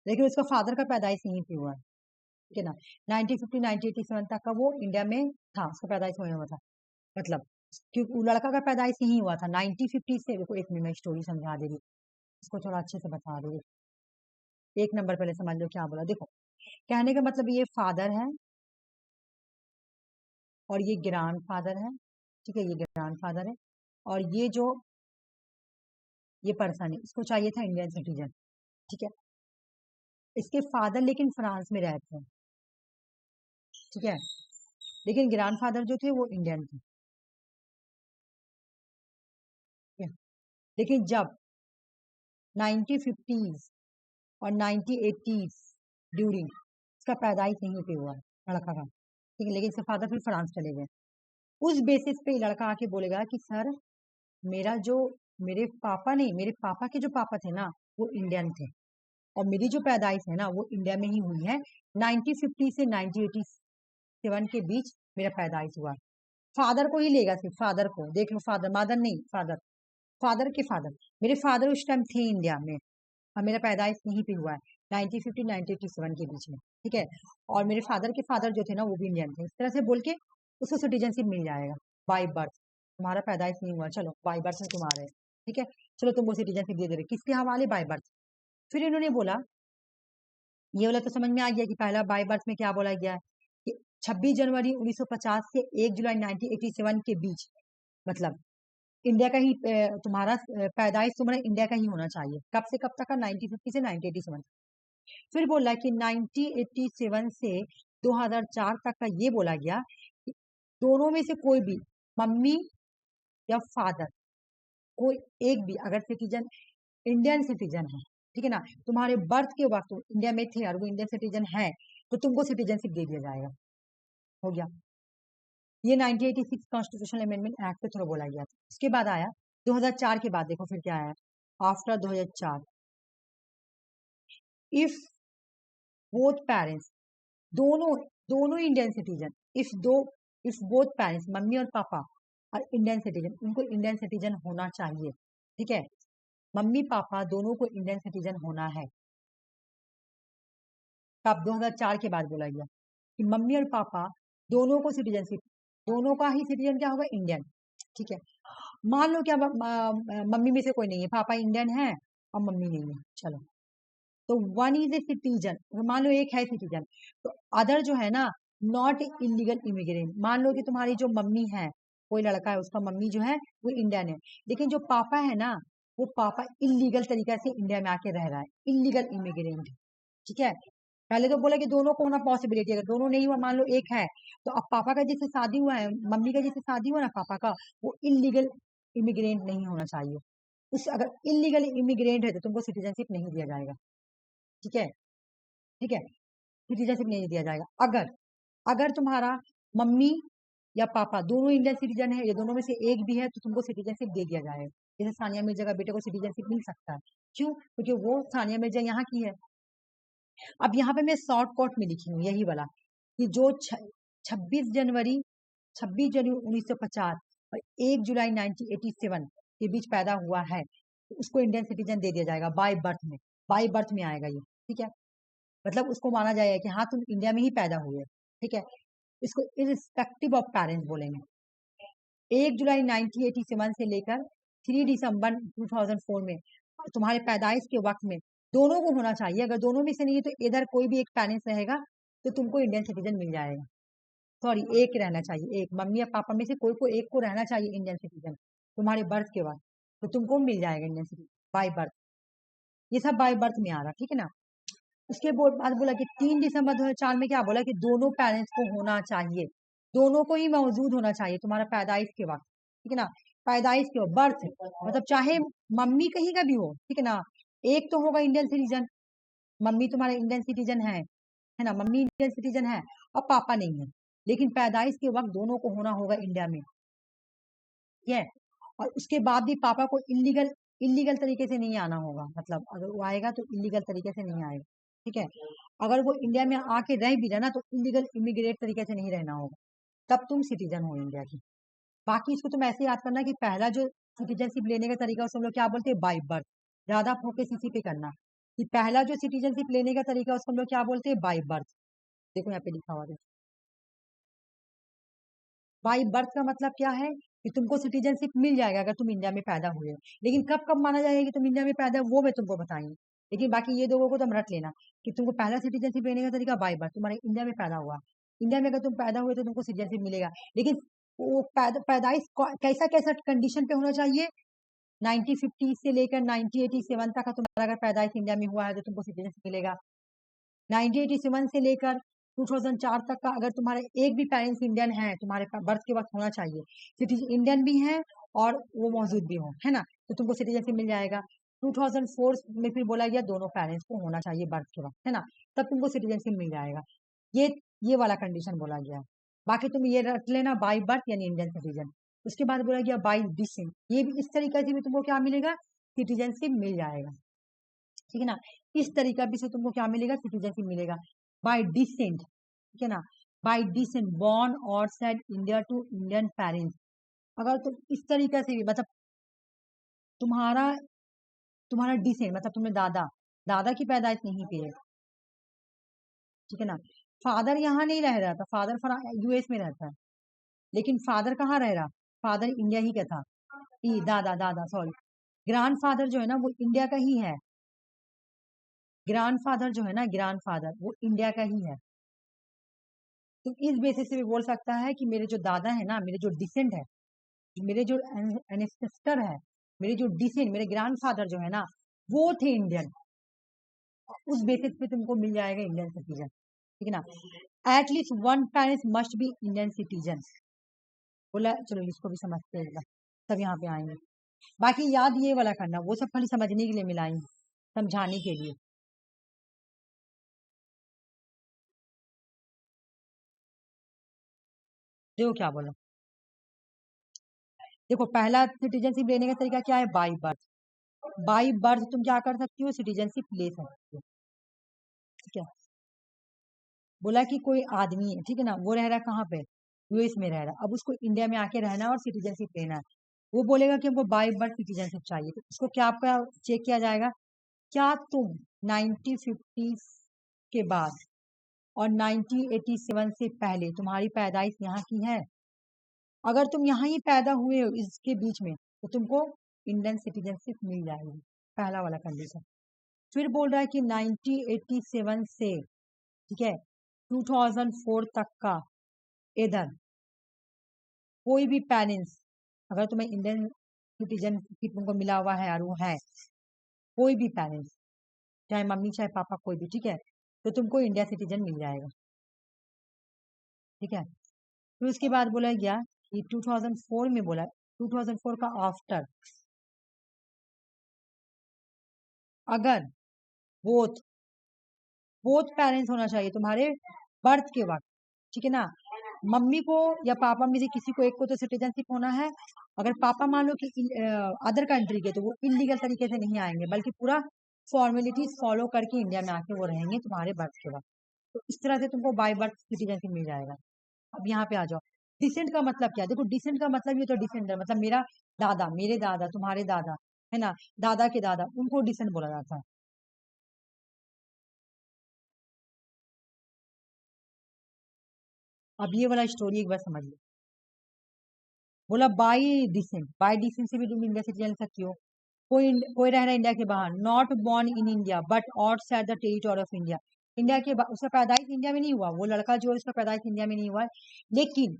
लेकिन उसका फादर का पैदाइश यहीं पे हुआ है, ठीक है ना। 1950 1987 तक का वो इंडिया में था, उसका पैदाइश वहीं हुआ था, मतलब क्योंकि वो लड़का का पैदाइश यहीं हुआ था 1950 से। देखो एक मिनट में स्टोरी समझा दे रही, इसको थोड़ा अच्छे से बता दे रही। एक नंबर पहले समझ लो क्या बोला, देखो कहने का मतलब ये फादर है और ये ग्रैंड फादर है, ठीक है, ये ग्रैंड फादर है और ये जो ये पर्सन है इसको चाहिए था इंडियन सिटीजन, ठीक है। इसके फादर लेकिन फ्रांस में रहते हैं, ठीक है, लेकिन ग्रैंड फादर जो थे वो इंडियन थे, ठीक है? लेकिन जब 1950s और 1980s ड्यूरिंग इसका पैदाइश यहीं पे हुआ है लड़का का, ठीक है, लेकिन इसके फादर फिर फ्रांस चले गए। उस बेसिस पे लड़का आके बोलेगा कि सर, मेरा जो मेरे पापा नहीं, मेरे पापा के जो पापा थे ना वो इंडियन थे और मेरी जो पैदाइश है ना वो इंडिया में ही हुई है, 1950 से 1987 के बीच मेरा पैदाइश हुआ। फादर को ही लेगा, सिर्फ फादर को देख लो, फादर मदर नहीं, फादर, फादर के फादर, मेरे फादर उस टाइम थे इंडिया में और मेरा पैदाइश यहीं पे हुआ है 1950 1987 के बीच में, ठीक है, और मेरे फादर के फादर जो थे ना वो भी इंडियन थे। इस तरह से बोल के उसको सिटीजनशिप मिल जाएगा बाई बर्थ। तुम्हारा पैदाइश नहीं हुआ, चलो बाई बर्थ में तुम आ रहे, ठीक है, चलो तुमको सिटीजनशिप दे दे रहे, किसके हवाले? By birth. फिर इन्होंने बोला, ये वाला तो समझ में आ गया कि पहला बाई बर्थ में क्या बोला गया है कि 26 जनवरी 1950 से 1 जुलाई 1987 के बीच, मतलब इंडिया का ही तुम्हारा पैदाइश तुम्हारा इंडिया का ही होना चाहिए। कब से कब तक का? 1950 से 1987। फिर बोला कि 1987 से 2004 तक का ये बोला गया कि दोनों में से कोई भी, मम्मी या फादर, कोई एक भी अगर सिटीजन, इंडियन सिटीजन है, ठीक है ना, तुम्हारे बर्थ के वक्त इंडिया में थे और वो इंडियन सिटीजन है, तो तुमको सिटीजनशिप दे दिया जाएगा। हो गया। ये 1986 कॉन्स्टिट्यूशनल अमेंडमेंट एक्ट पे थोड़ा बोला गया था। उसके बाद आया 2004 के बाद, देखो फिर क्या आया आफ्टर 2004, इफ बोथ पेरेंट्स, दोनों दोनों Indian citizen, if both parents, mummy और पापा और इंडियन सिटीजन, उनको इंडियन सिटीजन होना चाहिए, ठीक है, मम्मी पापा दोनों को इंडियन सिटीजन होना है। तब 2004 के बाद बोला गया कि मम्मी और पापा दोनों को सिटीजनशिप, दोनों का ही सिटीजन क्या होगा, इंडियन, ठीक है। मान लो क्या मम्मी में से कोई नहीं है, पापा इंडियन है और मम्मी नहीं है, चलो, तो वन इज ए सिटीजन, मान लो एक है सिटीजन, तो अदर जो है ना, नॉट इलीगल इमिग्रेंट, मान लो कि तुम्हारी जो मम्मी है, कोई लड़का है, उसका मम्मी जो है वो इंडियन है, लेकिन जो पापा है ना, वो पापा इलीगल तरीका से इंडिया में आके रह रहा है, इलीगल इमिग्रेंट, ठीक है। पहले तो बोला कि दोनों को होना पॉसिबिलिटी, अगर दोनों नहीं हुआ, मान लो एक है, तो अब पापा का जिससे शादी हुआ है, मम्मी का जिससे शादी हुआ ना पापा का, वो इलीगल इमिग्रेंट नहीं होना चाहिए। उस अगर इलीगल इमिग्रेंट है तो तुमको सिटीजनशिप नहीं दिया जाएगा, ठीक है, ठीक है, सिटीजनशिप नहीं दिया जाएगा। अगर अगर तुम्हारा मम्मी या पापा दोनों इंडियन सिटीजन है, या दोनों में से एक भी है, तो तुमको सिटीजनशिप दे दिया जाएगा। जैसे सानिया मिर्जा का बेटे को सिटीजनशिप मिल सकता है, क्यों, क्योंकि वो सानिया मिर्जा यहाँ की है। अब यहाँ पे मैं शॉर्ट कट में लिखी हूँ यही वाला, कि जो 26 जनवरी 1950 और 1 जुलाई 1987 के बीच पैदा हुआ है, तो उसको इंडियन सिटीजन दे दिया जाएगा बाय बर्थ में, बाय बर्थ में आएगा ये, ठीक है, मतलब उसको माना जाएगा कि हाँ तुम इंडिया में ही पैदा हुए, ठीक है। इसको इरिस्पेक्टिव ऑफ पेरेंट्स बोलेंगे। 1 जुलाई 1987 से लेकर 3 दिसंबर 2004 में तुम्हारे पैदाइश के वक्त में दोनों को होना चाहिए। अगर दोनों में से नहीं है तो इधर कोई भी एक पेरेंट्स रहेगा तो तुमको इंडियन सिटीजन मिल जाएगा। सॉरी, एक रहना चाहिए, एक मम्मी या पापा में से कोई को एक को रहना चाहिए इंडियन सिटीजन तुम्हारे बर्थ के बाद, तो तुमको मिल जाएगा इंडियन सिटीजन बाय बर्थ। ये सब बाय बर्थ में आ रहा, ठीक है ना। उसके बाद बोला कि 3 दिसंबर 2004 में क्या बोला कि दोनों पेरेंट्स को होना चाहिए, दोनों को ही मौजूद होना चाहिए तुम्हारा पैदाइश के वक्त, ठीक है ना। पैदाइश के बर्थ मतलब चाहे मम्मी कहीं का भी हो, ठीक है ना, एक तो होगा इंडियन सिटीजन, मम्मी तुम्हारा इंडियन सिटीजन है ना, मम्मी इंडियन सिटीजन है और पापा नहीं है, लेकिन पैदाइश के वक्त दोनों को होना होगा इंडिया में, ठीक है। और उसके बाद भी पापा को इलीगल इलीगल तरीके से नहीं आना होगा, मतलब अगर वो आएगा तो इलीगल तरीके से नहीं आएगा, ठीक है। अगर वो इंडिया में आके रह भी रहा ना तो इलीगल इमिग्रेट तरीके से नहीं रहना होगा, तब तुम सिटीजन हो इंडिया की। बाकी इसको तुम ऐसे याद करना कि पहला जो सिटीजनशिप लेने का तरीका उसको हम लोग क्या बोलते हैं, बाय बर्थ। ज्यादा फोकस इसी पे करना कि पहला जो सिटीजनशिप लेने का तरीका उसको हम लोग क्या बोलते हैं, बाय बर्थ। देखो यहाँ पे लिखा हुआ है, बाय बर्थ का मतलब क्या है कि तुमको सिटीजनशिप मिल जाएगा अगर तुम इंडिया में पैदा हुए हो, लेकिन कब कब माना जाएगा कि तुम इंडिया में पैदा हो वो मैं तुमको बताएंगे। लेकिन बाकी ये दोनों को तुम रट लेना कि तुमको पहला सिटीजनशिप लेने का तरीका बाय बर्थ, तुम्हारे इंडिया में पैदा हुआ, इंडिया में अगर तुम पैदा हुए तो तुमको सिटीजनशिप मिलेगा, लेकिन वो पैदाइश कैसा कैसा कंडीशन पे होना चाहिए, 1950 से लेकर 1987 तक का तुम्हारा अगर पैदाइश इंडिया में हुआ है तो तुमको सिटीजनशिप मिलेगा। 1987 से लेकर 2004 तक का अगर तुम्हारे एक भी पेरेंट्स इंडियन है, तुम्हारे बर्थ के वक्त होना चाहिए, सिटीजन इंडियन भी है और वो मौजूद भी हो, है ना, तो तुमको सिटीजनशिप मिल जाएगा। 2004 में फिर बोला गया दोनों पेरेंट्स को होना चाहिए बर्थ के वक्त, है ना, तब तुमको सिटीजनशिप मिल जाएगा। ये ये वाला कंडीशन बोला गया। बाकी तुम ये रख लेना, बाय बर्थ यानी इंडियन सिटीजन। उसके बाद बोला गया बाय डिसेंट, ये भी इस तरीके से भी तुमको क्या मिलेगा, सिटीजनशिप मिल जाएगा, ठीक है ना। इस तरीका भी से तुमको क्या मिलेगा, सिटीजनशिप मिलेगा। बाय डिसेंट, ठीक है ना, बाय डिसेंट बॉर्न और said India to Indian parents, अगर तुम इस तरीके से भी मतलब तुम्हारा तुम्हारा डिसेंट मतलब तुमने दादा दादा की पैदाइश नहीं की है, ठीक है ना, फादर यहाँ नहीं रह रहा था, फादर यूएस में रहता है, लेकिन फादर कहाँ रह रहा, फादर इंडिया ही का था, दादा दादा सॉरी, ग्रैंड फादर जो है ना वो इंडिया का ही है, ग्रैंड फादर जो है ना, ग्रैंड फादर वो इंडिया का ही है। तो इस बेसिस से भी बोल सकता है कि मेरे जो दादा है ना, मेरे जो डिसेंट है, मेरे जो एनेस्टर है, मेरे जो डिसेंट, मेरे ग्रैंड फादर जो है ना वो थे इंडियन, उस बेसिस पे तुमको मिल जाएगा इंडियन सिटीजन, ठीक है ना। At least one parents must be Indian citizen. बोला चलो इसको भी समझते हैं, तब यहाँ पे आएंगे। बाकी याद ये वाला करना, वो सब खाली समझने के लिए मिलाई, समझाने के लिए। देखो क्या बोला, देखो पहला सिटीजनशिप लेने का तरीका क्या है, बाई बर्थ। बाई बर्थ तुम क्या कर सकती हो, सिटीजनशिप ले सकती हो, ठीक है। बोला कि कोई आदमी है, ठीक है ना, वो रह रहा है कहाँ पे, यूएस में रह रहा है, अब उसको इंडिया में आके रहना है और सिटीजनशिप लेना है। वो बोलेगा कि हमको बाई बर्थ सिटीजनशिप चाहिए, तो उसको क्या आपका चेक किया जाएगा, क्या तुम 1950 के बाद और 1987 से पहले तुम्हारी पैदाइश यहाँ की है। अगर तुम यहाँ ही पैदा हुए हो इसके बीच में, तो तुमको इंडियन सिटीजनशिप मिल जाएगी, पहला वाला कंडीशन। फिर बोल रहा है कि 1987 से, ठीक है, 2004 तक का इधर कोई भी पेरेंट्स, अगर तुम्हें इंडियन सिटीजनशिप तुमको मिला हुआ है और वो है कोई भी पेरेंट्स, चाहे मम्मी चाहे पापा कोई भी, ठीक है, तो तुमको इंडिया सिटीजन मिल जाएगा, ठीक है। फिर उसके बाद बोला गया कि 2004 में बोला, 2004 का आफ्टर अगर बोथ बोथ पेरेंट्स होना चाहिए तुम्हारे बर्थ के वक्त, ठीक है ना। मम्मी को या पापा में से किसी को एक को तो सिटीजनशिप होना है। अगर पापा मान लो कि अदर कंट्री के, तो वो इलीगल तरीके से नहीं आएंगे, बल्कि पूरा फॉर्मेलिटीज फॉलो करके इंडिया में आके वो रहेंगे तुम्हारे बर्थ के वक्त। तो इस तरह से तुमको बाय बर्थ सिटीजनशिप मिल जाएगा। अब यहाँ पे आ जाओ, डिसेंट का मतलब क्या है, देखो डिसेंट का मतलब ये तो डिसेंडर, मतलब मेरा दादा, मेरे दादा, तुम्हारे दादा, है ना, दादा के दादा, उनको डिसेंट बोला जाता है। अब ये वाला स्टोरी एक बार समझ लो। बोला बाई डिसेंट से भी तुम इंडिया सिटीजन सकती हो। कोई रह रहा है इंडिया के बाहर, not born in India but outside the territory of India. India के उसका पैदाइश इंडिया में नहीं हुआ, वो लड़का जो है उसका पैदाइश इंडिया में नहीं हुआ है, लेकिन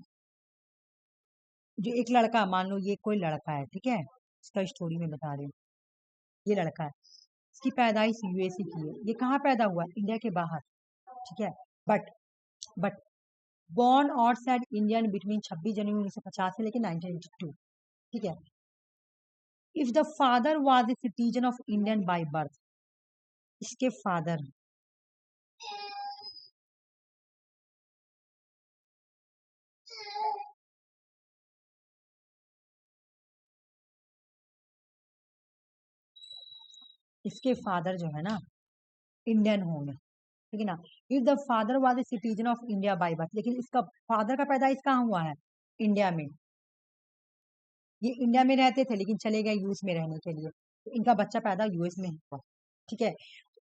जो एक लड़का, मान लो ये कोई लड़का है, ठीक है, इसका स्टोरी में बता रही हूँ, ये लड़का है, इसकी पैदाइश यूएसए की है, ये कहाँ पैदा हुआ, इंडिया के बाहर, ठीक है। But but born outside Indian between 26 जनवरी 1950 से लेकर 1982, ठीक है। If the father was a citizen of Indian by birth, इसके फादर, इसके फादर जो है ना इंडियन होंगे, ठीक है ना। If the father was a citizen of India by birth, लेकिन इसका फादर का पैदाइश कहाँ हुआ है, इंडिया में। ये इंडिया में रहते थे लेकिन चले गए यूएस में रहने के लिए, तो इनका बच्चा पैदा यूएस में हुआ, ठीक है।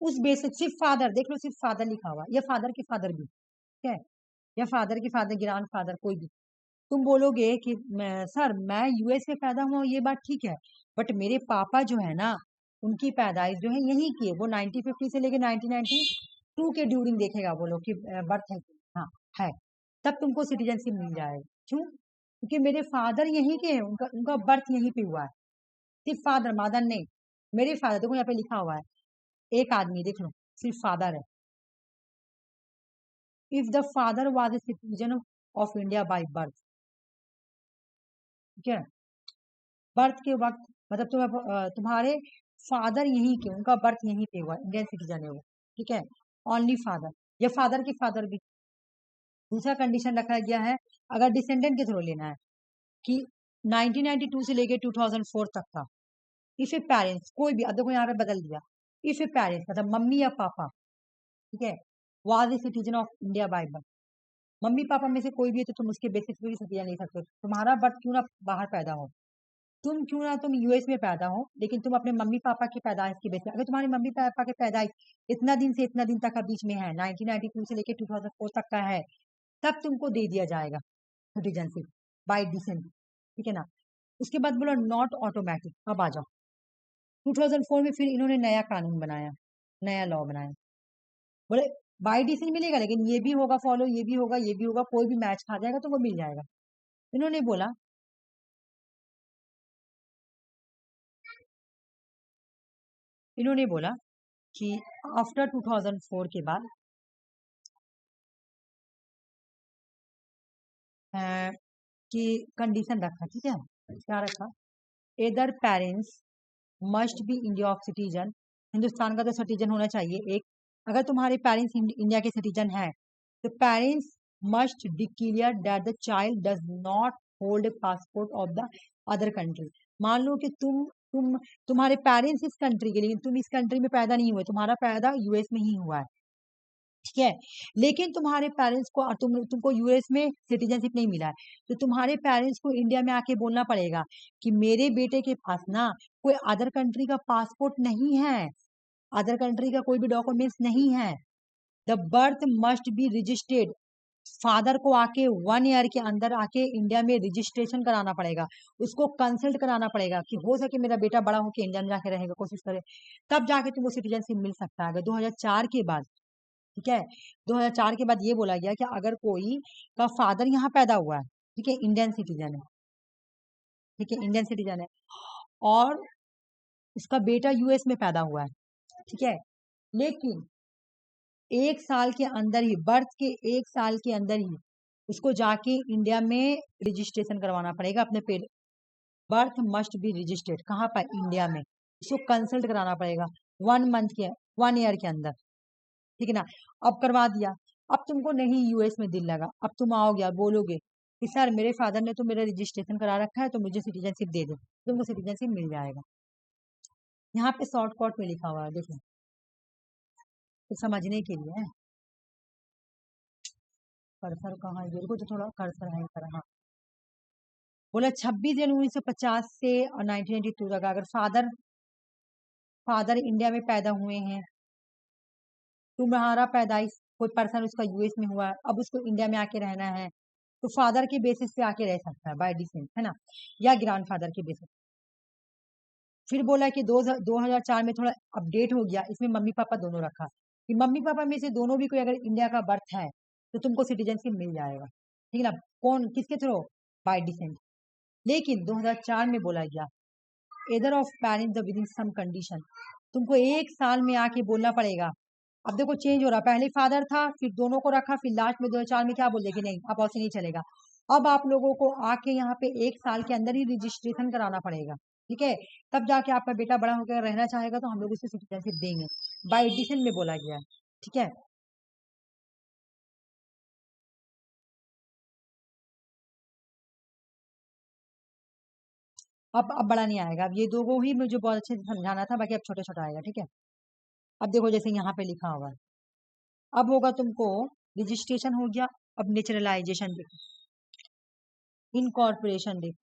उस बेसिस सिर्फ फादर देख लो, सिर्फ फादर लिखा हुआ, या फादर के फादर भी, ठीक है, या फादर के फादर, ग्रांड फादर, कोई भी। तुम बोलोगे कि सर मैं यूएस में पैदा हुआ हूँ, ये बात ठीक है, बट मेरे पापा जो है ना, उनकी पैदाइश जो है यहीं की है, वो 1950 से लेकर 1992 के ड्यूरिंग देखेगा वो लोग की बर्थ है, हाँ है, तब तुमको सिटीजनशिप मिल जाएगा। क्यों, क्योंकि मेरे फादर यहीं के हैं, उनका उनका बर्थ यहीं पे हुआ है। सिर्फ फादर, मदर नहीं, मेरे फादर, देखो यहाँ पे लिखा हुआ है, एक आदमी देख लो, सिर्फ फादर है। If the father was a citizen of India by birth, ठीक है, बर्थ के वक्त, मतलब तुम्हारे फादर यहीं के, उनका बर्थ यहीं पे हुआ, इंडियन सिटीजन है वो, ठीक है, ओनली फादर, या फादर के फादर भी। दूसरा कंडीशन रखा गया है, अगर डिसेंडेंट के थ्रू लेना है, कि 1992 से लेके 2004 तक का, इफ ए पेरेंट्स, कोई भी, अब देखो यहाँ पे बदल दिया, इफ ए पेरेंट्स मतलब मम्मी या पापा, ठीक है, was a citizen of India by birth, mummy papa में से कोई भी है तो तुम उसके बेसिस पे भी सिटीजन ले सकते हो, तुम्हारा बर्थ क्यों ना बाहर पैदा हो, तुम क्यों ना तुम यूएस में पैदा हो, लेकिन तुम अपने मम्मी पापा की पैदाइश के बेस पे, अगर तुम्हारे मम्मी पापा की पैदाइश इतना दिन से इतना दिन तक का बीच में है, 1992 से लेकर 2004 तक का है, तब तुमको दे दिया जाएगा सिटीजनशिप बाय डिसेंट, ठीक है ना। उसके बाद बोला नॉट ऑटोमेटिक, अब आ जाओ, 2004 में फिर इन्होंने नया कानून बनाया, नया लॉ बनाया, बोले बाय डिसेंट मिलेगा, लेकिन ये भी होगा फॉलो, ये भी होगा, ये भी होगा, कोई भी मैच खा जाएगा तो वो मिल जाएगा। इन्होंने बोला, इन्होंने बोला कि आफ्टर 2004 के बाद कि कंडीशन रखा, ठीक है, क्या रखा, either parents must be India of citizen, Hindustan का तो सिटीजन होना चाहिए एक, अगर तुम्हारे पेरेंट्स इंडिया के सिटीजन हैं तो parents must declare that the child does not hold a passport of the other country. मान लो कि तुम्हारे पेरेंट्स इस कंट्री के, लेकिन तुम इस कंट्री में पैदा नहीं हुए, तुम्हारा पैदा यूएस में ही हुआ है, ठीक है, लेकिन तुम्हारे पेरेंट्स को तुमको यूएस में सिटीजनशिप नहीं मिला है, तो तुम्हारे पेरेंट्स को इंडिया में आके बोलना पड़ेगा कि मेरे बेटे के पास ना कोई अदर कंट्री का पासपोर्ट नहीं है, अदर कंट्री का कोई भी डॉक्यूमेंट्स नहीं है, the birth must be registered, father को आके 1 ईयर के अंदर आके इंडिया में रजिस्ट्रेशन कराना पड़ेगा, उसको कंसल्ट कराना पड़ेगा कि हो सके मेरा बेटा बड़ा होकर इंडिया में जाके रहेगा, कोशिश करे, तब जाके तुमको सिटीजनशिप मिल सकता है। अगर 2004 के बाद, ठीक है, 2004 के बाद ये बोला गया कि अगर कोई का फादर यहाँ पैदा हुआ है, ठीक है, इंडियन सिटीजन है, ठीक है, इंडियन सिटीजन है, और उसका बेटा यूएस में पैदा हुआ है, ठीक है, लेकिन 1 साल के अंदर ही, बर्थ के 1 साल के अंदर ही उसको जाके इंडिया में रजिस्ट्रेशन करवाना पड़ेगा अपने पेड़, बर्थ मस्ट बी रजिस्टर्ड कहाँ पर, इंडिया में, उसको कंसल्ट कराना पड़ेगा 1 ईयर के अंदर, ठीक है ना। अब करवा दिया, अब तुमको नहीं यूएस में दिल लगा, अब तुम आओगे और बोलोगे कि सर मेरे फादर ने तो मेरा रजिस्ट्रेशन करा रखा है तो मुझे सिटीजनशिप दे दो, तुमको सिटीजनशिप मिल जाएगा। यहाँ पे शॉर्टकट में लिखा हुआ है, देखो, तो समझने के लिए है, कर्सर कहाँ है, देखो तो थोड़ा कर्सर है पर, हाँ, बोला 26 जनवरी 1950 से और 1982 तक अगर फादर इंडिया में पैदा हुए हैं, तुम्हारा पैदाइश कोई पर्सन उसका यूएस में हुआ है, अब उसको इंडिया में आके रहना है, तो फादर के बेसिस पे आके रह सकता है बाय डिसेंट, है ना, या ग्रैंड फादर के बेसिस। फिर बोला कि 2004 में थोड़ा अपडेट हो गया, इसमें मम्मी पापा दोनों रखा कि मम्मी पापा में से दोनों भी कोई अगर इंडिया का बर्थ है तो तुमको सिटीजनशिप मिल जाएगा, ठीक है ना, कौन किसके थ्रू, बाय डिसेंट। लेकिन 2004 में बोला गया either of parents within some condition, तुमको 1 साल में आके बोलना पड़ेगा। अब देखो चेंज हो रहा, पहले फादर था फिर दोनों को रखा, फिर लास्ट में 2004 में क्या बोल कि नहीं अब ऐसे नहीं चलेगा, अब आप लोगों को आके यहाँ पे 1 साल के अंदर ही रजिस्ट्रेशन कराना पड़ेगा, ठीक है, तब जाके आपका बेटा बड़ा होकर रहना चाहेगा तो हम लोग उसको सिटीजनशिप देंगे, बाय एडिशन में बोला गया है, ठीक है। अब बड़ा नहीं आएगा, अब ये दो को ही मुझे बहुत अच्छे से समझाना था, बाकी अब छोटा छोटा आएगा, ठीक है। अब देखो जैसे यहाँ पे लिखा हुआ है, अब होगा तुमको रजिस्ट्रेशन हो गया, अब नेचुरलाइजेशन देखो, इनकॉर्पोरेशन देखो,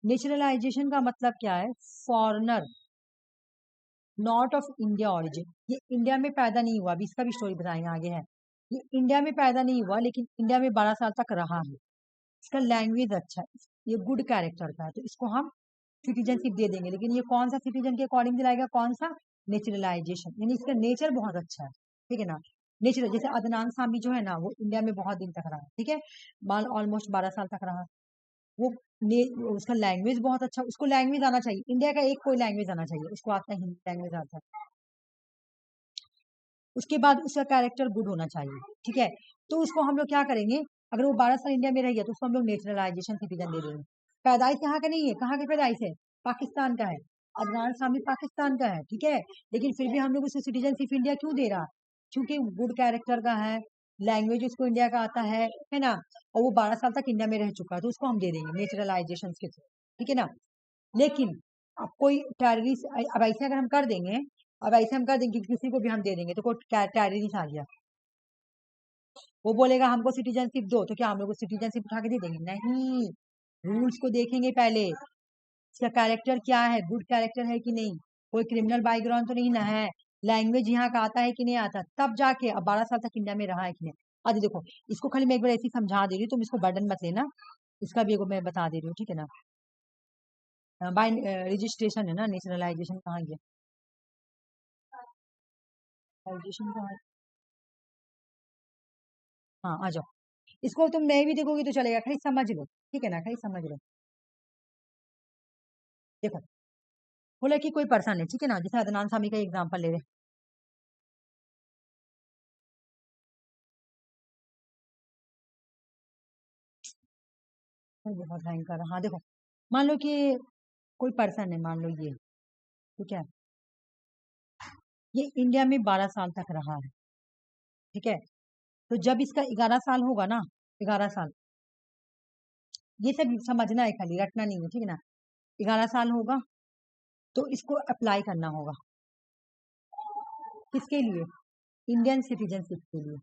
नेचुरलाइजेशन का मतलब क्या है, foreigner not of India origin, ये इंडिया में पैदा नहीं हुआ, अभी इसका भी स्टोरी बताएंगे आगे है, ये इंडिया में पैदा नहीं हुआ लेकिन इंडिया में 12 साल तक रहा है, इसका लैंग्वेज अच्छा है, ये गुड कैरेक्टर का है, तो इसको हम सिटीजनशिप दे देंगे, लेकिन ये कौन सा सिटीजन के अकॉर्डिंग दिलाएगा, कौन सा, नेचुरलाइजेशन, यानी इसका नेचर बहुत अच्छा है, ठीक है ना, नेचर, जैसे अदनान सामी जो है ना वो इंडिया में बहुत दिन तक रहा, ठीक है, माल ऑलमोस्ट 12 साल तक रहा, वो उसका लैंग्वेज बहुत अच्छा, उसको लैंग्वेज आना चाहिए, इंडिया का एक कोई लैंग्वेज आना चाहिए, उसको आता है हिंदी लैंग्वेज आता है, उसके बाद उसका कैरेक्टर गुड होना चाहिए, ठीक है, तो उसको हम लोग क्या करेंगे, अगर वो 12 साल इंडिया में रह गया तो उसको हम लोग नेचुरलाइजेशन सिटीजन दे देंगे, पैदाइश यहाँ का नहीं है, कहाँ की पैदाइश है, पाकिस्तान का है, अदनान सामी पाकिस्तान का है, ठीक है, लेकिन फिर भी हम लोग उसे सिटीजनशिप इंडिया क्यों दे रहा, क्योंकि गुड कैरेक्टर का है, लैंग्वेज उसको इंडिया का आता है ना, और वो 12 साल तक इंडिया में रह चुका है, तो उसको हम दे देंगे नेचुरलाइजेशन के थ्रू, ठीक है ना। लेकिन अब कोई टेररिस्ट, अब ऐसे अगर हम कर देंगे, अब ऐसे हम कर देंगे कि किसी को भी हम दे देंगे तो कोई टेररिस्ट आ गया, वो बोलेगा हमको सिटीजनशिप दो, तो क्या हम लोग सिटीजनशिप उठा के दे देंगे, नहीं, रूल्स को देखेंगे पहले, इसका कैरेक्टर क्या है, गुड कैरेक्टर है कि नहीं, कोई क्रिमिनल बैकग्राउंड तो नहीं ना है, लैंग्वेज यहाँ का आता है कि नहीं आता, तब जाके अब 12 साल तक इंडिया में रहा है कि नहीं। आज देखो इसको खाली मैं एक बार ऐसे ही समझा दे रही हूँ, तुम इसको बर्डन मत लेना, इसका भी एगो मैं बता दे रही हूँ, ठीक है ना, बाय रजिस्ट्रेशन है ना, नेशनलाइजेशन कहाँ गया, रजिस्ट्रेशन कहाँ है? हाँ आ जाओ, इसको तुम नहीं भी देखोगे तो चलेगा, खाली समझ लो, ठीक है ना, खाली समझ लो, देखो बोला कि कोई पर्सन है, ठीक है ना, जैसे अदनान सामी का एग्जांपल ले रहे हैं, बहुत भयंकर। हाँ देखो, मान लो कि कोई पर्सन है, मान लो ये, ठीक है, ये इंडिया में 12 साल तक रहा है, ठीक है, तो जब इसका 11 साल होगा ना, 11 साल, ये सब समझना है, खाली रटना नहीं है, ठीक है ना, 11 साल होगा तो इसको अप्लाई करना होगा, किसके लिए? इंडियन सिटीजनशिप के लिए।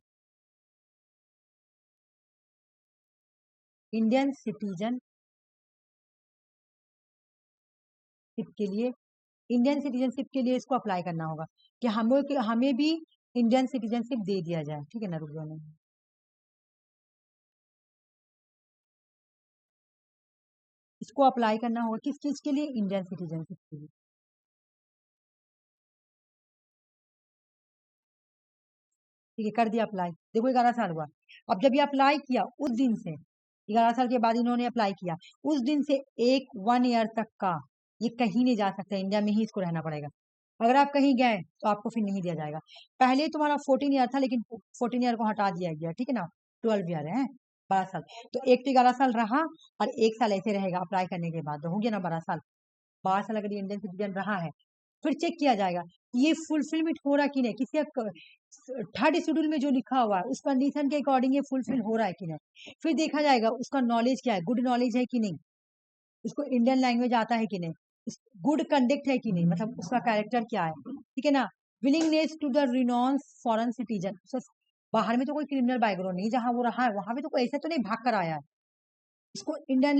इंडियन सिटीजनशिप के लिए, इंडियन सिटीजनशिप के लिए इसको अप्लाई करना होगा कि हमें भी इंडियन सिटीजनशिप दे दिया जाए, ठीक है ना, रुक जाओ, इसको अप्लाई करना होगा किस चीज के लिए? इंडियन सिटीजनशिप के लिए। ठीक है, कर दिया अप्लाई। देखो 11 साल हुआ, अब जब ये अप्लाई किया उस दिन से, 11 साल के बाद इन्होंने अप्लाई किया, उस दिन से 1 ईयर तक का ये कहीं नहीं जा सकता, इंडिया में ही इसको रहना पड़ेगा। अगर आप कहीं गए तो आपको फिर नहीं दिया जाएगा। पहले तुम्हारा 14 ईयर था, लेकिन 14 ईयर को हटा दिया गया, ठीक है ना, 12 ईयर है, 12 साल। तो एक तो 11 साल रहा, और 1 साल ऐसे रहेगा अप्लाई करने के बाद, तो हो गया ना 12 साल। 12 साल अगर इंडियन सिटीजन रहा है, फिर चेक किया जाएगा ये फुलफिलमेंट हो रहा कि नहीं, किसी थर्ड शेड्यूल में जो लिखा हुआ है उस कंडीशन के अकॉर्डिंग ये फुलफिल हो रहा है कि नहीं। फिर देखा जाएगा उसका नॉलेज क्या है, गुड नॉलेज है कि नहीं, उसको इंडियन लैंग्वेज आता है कि नहीं, गुड कंडक्ट है कि नहीं, मतलब उसका कैरेक्टर क्या है, ठीक है ना, willingness to the renounce foreign citizen. बाहर में तो कोई क्रिमिनल बैकग्राउंड नहीं, जहां वो रहा है वहां भी तो कोई ऐसा तो नहीं भाग कर आया है, इसको इंडियन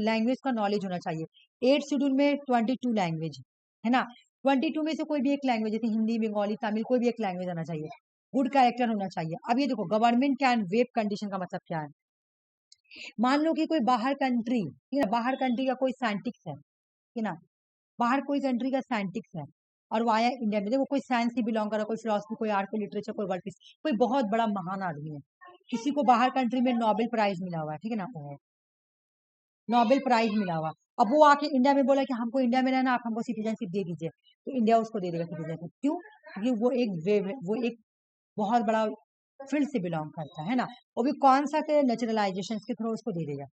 लैंग्वेज का नॉलेज होना चाहिए। 8 शेड्यूल में 22 लैंग्वेज है ना, 22 में से कोई भी एक लैंग्वेज, जैसे हिंदी, बंगाली, तमिल, कोई भी एक लैंग्वेज आना चाहिए, गुड कैरेक्टर होना चाहिए। अब ये देखो, गवर्नमेंट कैन वेव कंडीशन का मतलब क्या है? मान लो कि कोई बाहर कंट्री, ठीक है, बाहर कंट्री का कोई साइंटिस्ट है, ठीक है ना, बाहर कोई कंट्री का साइंटिस्ट है, और वो आया इंडिया में, देखो कोई साइंस से बिलोंग कर रहा, कोई फिलोसफी, कोई आर्ट, कोई लिटरेचर, कोई वर्ल्ड पीस, कोई बहुत बड़ा महान आदमी है, किसी को बाहर कंट्री में नोबेल प्राइज मिला हुआ है, ठीक है ना, नोबेल प्राइज मिला हुआ, अब वो आके इंडिया में बोला कि हमको इंडिया में रहना, आप हमको सिटीजनशिप दे दीजिए, तो इंडिया उसको दे देगा सिटीजनशिप। क्यों? क्योंकि वो एक वेव है, वो एक बहुत बड़ा फील्ड से बिलोंग करता है ना, वो भी कौन सा के नेचुरलाइजेशन के थ्रू उसको दे देगा।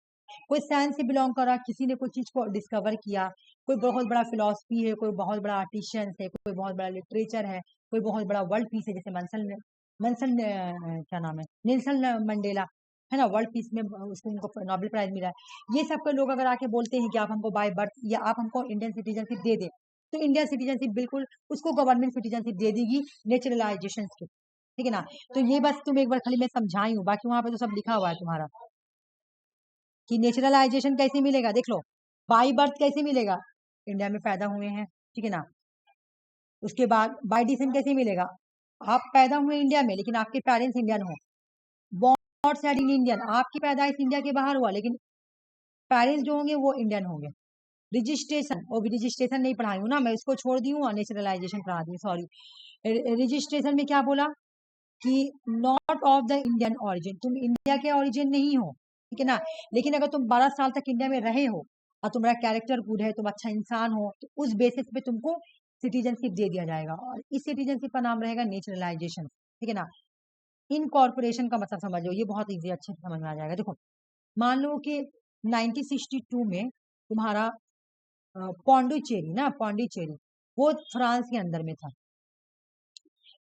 कोई साइंस से बिलोंग करा, किसी ने कोई चीज को डिस्कवर किया, कोई बहुत बड़ा फिलोसफी है, कोई बहुत बड़ा आर्टिशियन है, कोई बहुत बड़ा लिटरेचर है, कोई बहुत बड़ा वर्ल्ड पीस है, जैसे मनसन मनसन क्या नाम है, नेल्सन मंडेला, है ना, वर्ल्ड पीस में उसको उनको नोबेल प्राइज मिला है। ये सब के लोग अगर आके बोलते हैं कि आप हमको बाय बर्थ या आप हमको इंडियन सिटीजनशिप दे दे, तो इंडियन सिटीजनशिप बिल्कुल उसको गवर्नमेंट सिटीजनशिप दे देगी नेचुरलाइजेशन के, ठीक है ना। तो ये बस तुम एक बार खाली मैं समझाई हूँ, बाकी वहां पे तो सब लिखा हुआ है तुम्हारा कि नेचुरलाइजेशन कैसे मिलेगा। देख लो, बाई बर्थ कैसे मिलेगा, इंडिया में पैदा हुए हैं, ठीक है ना, उसके बाद बाई डिसेंट कैसे मिलेगा, आप पैदा हुए इंडिया में लेकिन आपके पेरेंट्स इंडियन हो, बॉर्न सेड इन इंडियन, आपकी पैदाइश इंडिया के बाहर हुआ लेकिन पेरेंट्स जो होंगे वो इंडियन होंगे। रजिस्ट्रेशन, वो भी रजिस्ट्रेशन नहीं पढ़ाई हूँ ना मैं, इसको छोड़ दी हूँ, नेचुरलाइजेशन पढ़ा दी, सॉरी। रजिस्ट्रेशन में क्या बोला कि not of the Indian origin, तुम इंडिया के ऑरिजिन नहीं हो, ठीक है ना, लेकिन अगर तुम 12 साल तक इंडिया में रहे हो और तुम्हारा कैरेक्टर गुड है, तुम अच्छा इंसान हो, तो उस बेसिस पे तुमको सिटीजनशिप दे दिया जाएगा, और इस सिटीजनशिप का नाम रहेगा नेचुरलाइजेशन, ठीक है ना। इनकॉर्पोरेशन का मतलब समझो, ये बहुत इजी, अच्छे से समझ में आ जाएगा। देखो, मान लो कि 1962 में तुम्हारा पौंडीचेरी ना, पौंडीचेरी वो फ्रांस के अंदर में था,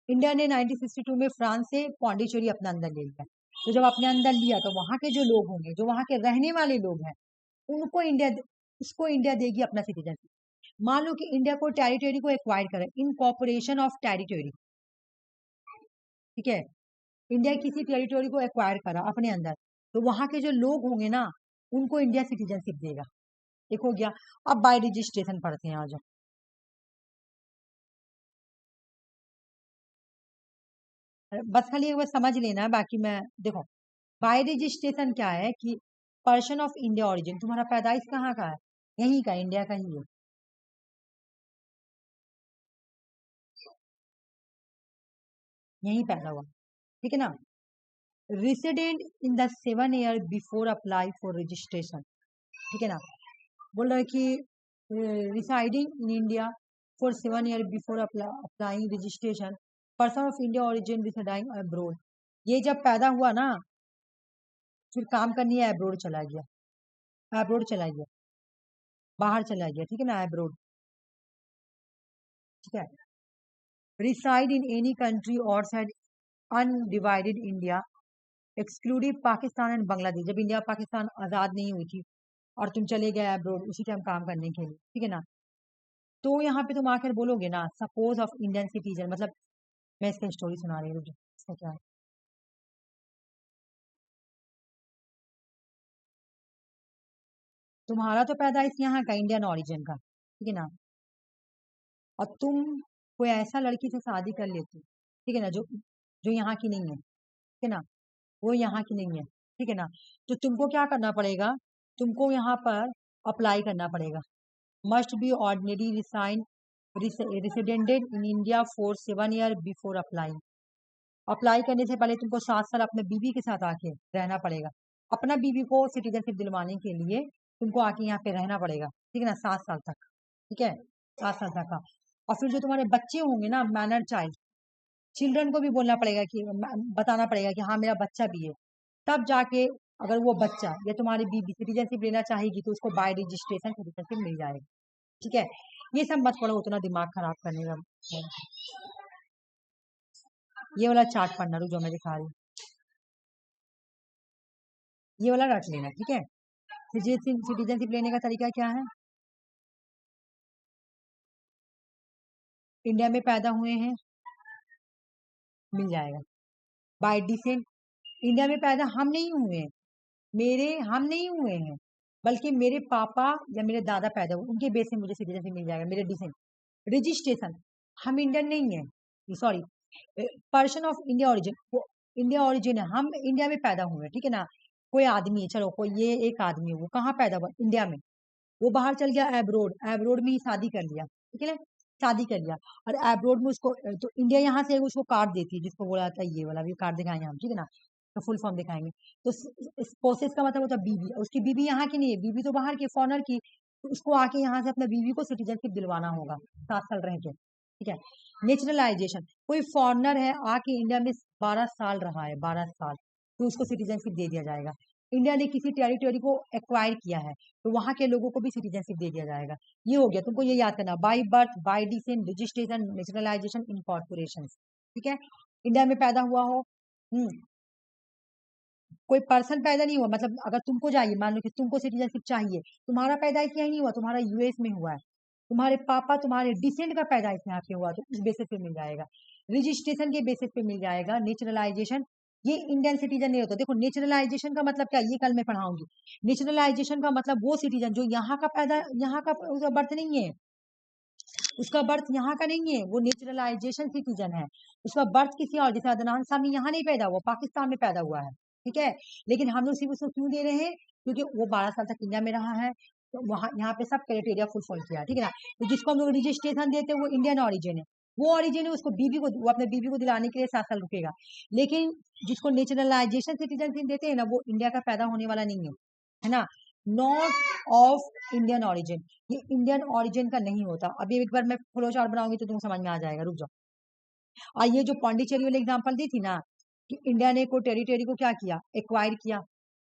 इंडिया ने 1962 में फ्रांस से पौंडीचेरी अपने अंदर ले लिया। तो जब अपने अंदर लिया तो वहां के जो लोग होंगे, जो वहां के रहने वाले लोग हैं, उनको इंडिया, उसको इंडिया देगी अपना सिटीजनशिप। मान लो कि इंडिया को टेरिटरी को एक्वायर करे, इन कॉर्पोरेशन ऑफ टेरिटरी, ठीक है, इंडिया किसी टेरिटरी को एक्वायर करा अपने अंदर, तो वहां के जो लोग होंगे ना, उनको इंडिया सिटीजनशिप देगा। देखो गया। अब बाय रजिस्ट्रेशन पढ़ते हैं, आ जाओ। बस खाली एक बार समझ लेना है, बाकी मैं देखो, बाय रजिस्ट्रेशन क्या है कि पर्सन ऑफ इंडिया ओरिजिन, तुम्हारा पैदाइश कहाँ का है, यहीं का, इंडिया का ही है, यहीं पैदा हुआ, ठीक है ना, resident in the 7 year before apply for registration, ठीक है ना, बोल रहा है कि residing in India for 7 year before applying registration, person of India origin residing abroad, ये जब पैदा हुआ ना, फिर काम करनी है अब्रोड चला गया, एब्रोड चला गया, बाहर चला गया, ठीक है ना, एब्रोड, ठीक है। Reside in any country outside undivided India exclusive Pakistan and Bangladesh, जब इंडिया पाकिस्तान आज़ाद नहीं हुई थी और तुम चले गए अब्रोड उसी टाइम काम करने के लिए, ठीक है ना, तो यहाँ पे तुम आकर बोलोगे ना सपोज ऑफ इंडियन सिटीजन, मतलब मैं इसका स्टोरी सुना रही हूँ, इसका क्या है। तुम्हारा तो पैदाइश यहाँ का इंडियन ओरिजिन का, ठीक है ना, और तुम कोई ऐसा लड़की से शादी कर लेती, ठीक है ना, जो जो यहाँ की नहीं है, ठीक है ना, वो यहाँ की नहीं है, ठीक है ना, तो तुमको क्या करना पड़ेगा, तुमको यहाँ पर अप्लाई करना पड़ेगा, must be ordinary resign resident in India for 7 year before apply. Apply करने से पहले तुमको 7 साल अपने बीवी के साथ आके रहना पड़ेगा, अपना बीवी को सिटीजनशिप दिलवाने के लिए तुमको आके यहाँ पे रहना पड़ेगा, ठीक है ना, 7 साल तक, ठीक है, 7 साल तक का। और फिर जो तुम्हारे बच्चे होंगे ना, मैनर चाइल्ड चिल्ड्रन को भी बोलना पड़ेगा कि बताना पड़ेगा कि हाँ मेरा बच्चा भी है, तब जाके अगर वो बच्चा या तुम्हारी बीवी सिटीजनशिप लेना चाहेगी तो उसको बाय रजिस्ट्रेशन सिटीजनशिप मिल जाएगा, ठीक है। ये सब मत पढ़ो, उतना दिमाग खराब करने का। ये वाला चार्ट पढ़ना, रुक जो मैं दिखा रही हूँ, ये वाला रट लेना, ठीक है। सिटीजनशिप लेने का तरीका क्या है, इंडिया में पैदा हुए हैं, मिल जाएगा। बाय डिसेंट, इंडिया में पैदा हम नहीं हुए हैं, हम नहीं हुए हैं, बल्कि मेरे पापा या मेरे दादा पैदा हुए, उनके बेस से मुझे सिटीजनशिप मिल जाएगा, मेरे डिसेंट। रजिस्ट्रेशन, हम इंडियन नहीं है, sorry, person of India origin, India origin है, हम इंडिया में पैदा हुए हैं, ठीक है ना। कोई आदमी है, चलो कोई ये एक आदमी है, वो कहाँ पैदा हुआ, इंडिया में, वो बाहर चल गया एब्रोड, एब्रोड में ही शादी कर लिया, ठीक है ना, शादी कर लिया, और एब्रोड में उसको तो इंडिया यहाँ से उसको कार्ड देती है, जिसको बोला जाता है, ये वाला भी कार्ड दिखाएंगे हम, ठीक है ना, तो फुल फॉर्म दिखाएंगे। तो इस प्रोसेस का मतलब होता है बीवी, उसकी बीवी यहाँ की नहीं है, बीवी तो बाहर की फॉरनर की, तो उसको आके यहाँ से अपने बीवी को सिटीजनशिप दिलवाना होगा 7 साल रह के, ठीक है। नेचुरलाइजेशन, कोई फॉरनर है आके इंडिया में 12 साल रहा है, 12 साल, तो उसको सिटीजनशिप दे दिया जाएगा। इंडिया ने किसी टेरिटरी को एक्वायर किया है तो वहां के लोगों को भी सिटीजनशिप दे दिया जाएगा। ये हो गया, तुमको ये याद करना, by birth, by descent, registration, nationalisation, incorporation, ठीक है। इंडिया में पैदा हुआ हो, कोई पर्सन पैदा नहीं हुआ, मतलब अगर तुमको चाहिए, मान लो कि तुमको सिटीजनशिप चाहिए, तुम्हारा पैदाइश यही नहीं हुआ, तुम्हारा यूएस में हुआ है, तुम्हारे पापा तुम्हारे डिसेंट का पैदाइश यहाँ पे हुआ, तो उस बेसिस पे मिल जाएगा। रजिस्ट्रेशन के बेसिस पे मिल जाएगा। नेचुरलाइजेशन, ये इंडियन सिटीजन नहीं होता, देखो नेचुरलाइजेशन का मतलब क्या, ये कल मैं पढ़ाऊंगी। नेचुरलाइजेशन का मतलब वो सिटीजन जो यहाँ का पैदा, यहाँ का उसका बर्थ नहीं है, उसका बर्थ यहाँ का नहीं है, वो नेचुरलाइजेशन सिटीजन है। उसका बर्थ किसी और, जैसे अदनान सामी यहाँ नहीं पैदा हुआ, पाकिस्तान में पैदा हुआ है, ठीक है, लेकिन हम लोग सिर्फ उसको क्यों दे रहे हैं, क्योंकि वो 12 साल तक इंडिया में रहा है, तो वहाँ यहाँ पे सब क्राइटेरिया फुलफिल किया, ठीक है ना। तो जिसको हम लोग रजिस्ट्रेशन देते हैं वो इंडियन ऑरिजिन है, वो ऑरिजिन है, उसको बीबी को, वो अपने बीबी को दिलाने के लिए 7 साल रुकेगा। लेकिन जिसको नेचुरलाइजेशन सिटीजनशिप देते हैं ना, वो इंडिया का पैदा होने वाला नहीं है ना, नॉट ऑफ इंडियन ऑरिजिन, ये इंडियन ऑरिजिन का नहीं होता। अभी एक बार मैं फ्लो चार्ट बनाऊंगी तो तुमको समझ में आ जाएगा, रुक जाओ। और ये जो पौंडीचेरी वाले एग्जांपल दी थी ना, कि इंडिया ने को टेरिटरी को क्या किया, एक्वायर किया,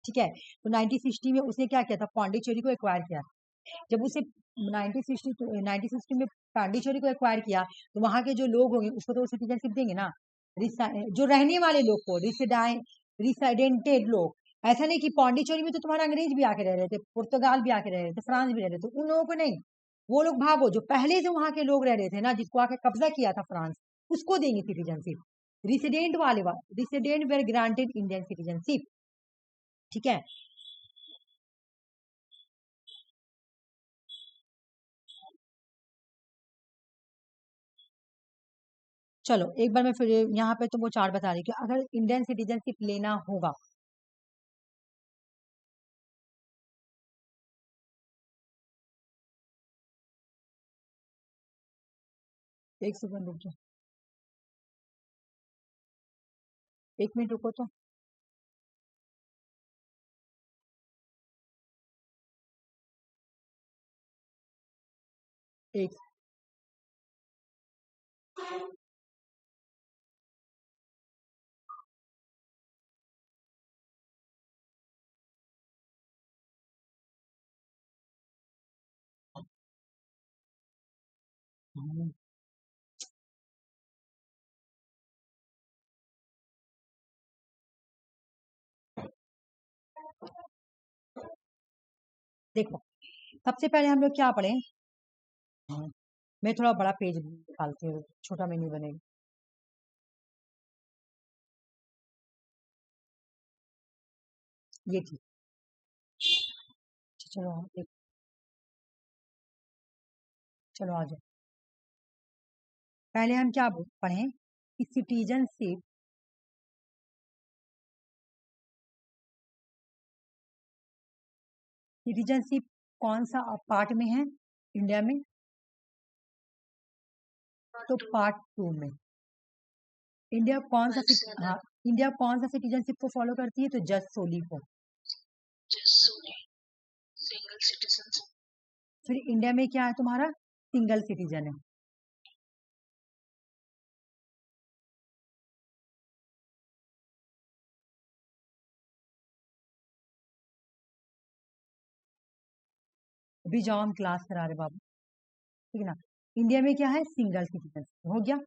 ठीक है, तो 1960 में उसने क्या किया था, पौंडीचेरी को एक्वायर किया। जब उसे 1960 में पांडिचेरी को एक्वायर किया, तो वहां के जो लोग होंगे उसको तो सिटीजनशिप देंगे ना, जो रहने वाले लोग को, रिसाइडेंटेड लोग। ऐसा नहीं कि पौंडीचेरी में तो तुम्हारा अंग्रेज भी आके रह रहे थे, पुर्तगाल भी आके रह रहे थे, फ्रांस भी रह रहे थे, उन लोगों को नहीं, वो लोग भागो जो पहले से वहां के लोग रह रहे थे ना, जिसको आके कब्जा किया था फ्रांस, उसको देंगे citizenship. Resident were granted Indian citizenship, ठीक है। चलो एक बार मैं फिर यहाँ पे तुमको चार्ट बता रही कि अगर इंडियन सिटीजनशिप लेना होगा, एक सेकंड रुक जाओ, 1 मिनट रुको तो। एक देखो सबसे पहले हम लोग क्या पढ़े, मैं थोड़ा बड़ा पेज निकालती हूँ, छोटा में नहीं बनेगा। ये थी, चलो चलो आ जाओ। पहले हम क्या पढ़े कि सिटीजनशिप कौन सा पार्ट में है इंडिया में, तो पार्ट 2 में। इंडिया कौन सा हाँ, इंडिया कौन सा सिटीजनशिप को फॉलो करती है, तो जस्ट सोली को। Single citizen. फिर इंडिया में क्या है तुम्हारा, सिंगल सिटीजन है। अभी जाओ हम क्लास करा रहे बाबू, ठीक है ना। इंडिया में क्या है, सिंगल सिटीजनशिप हो गया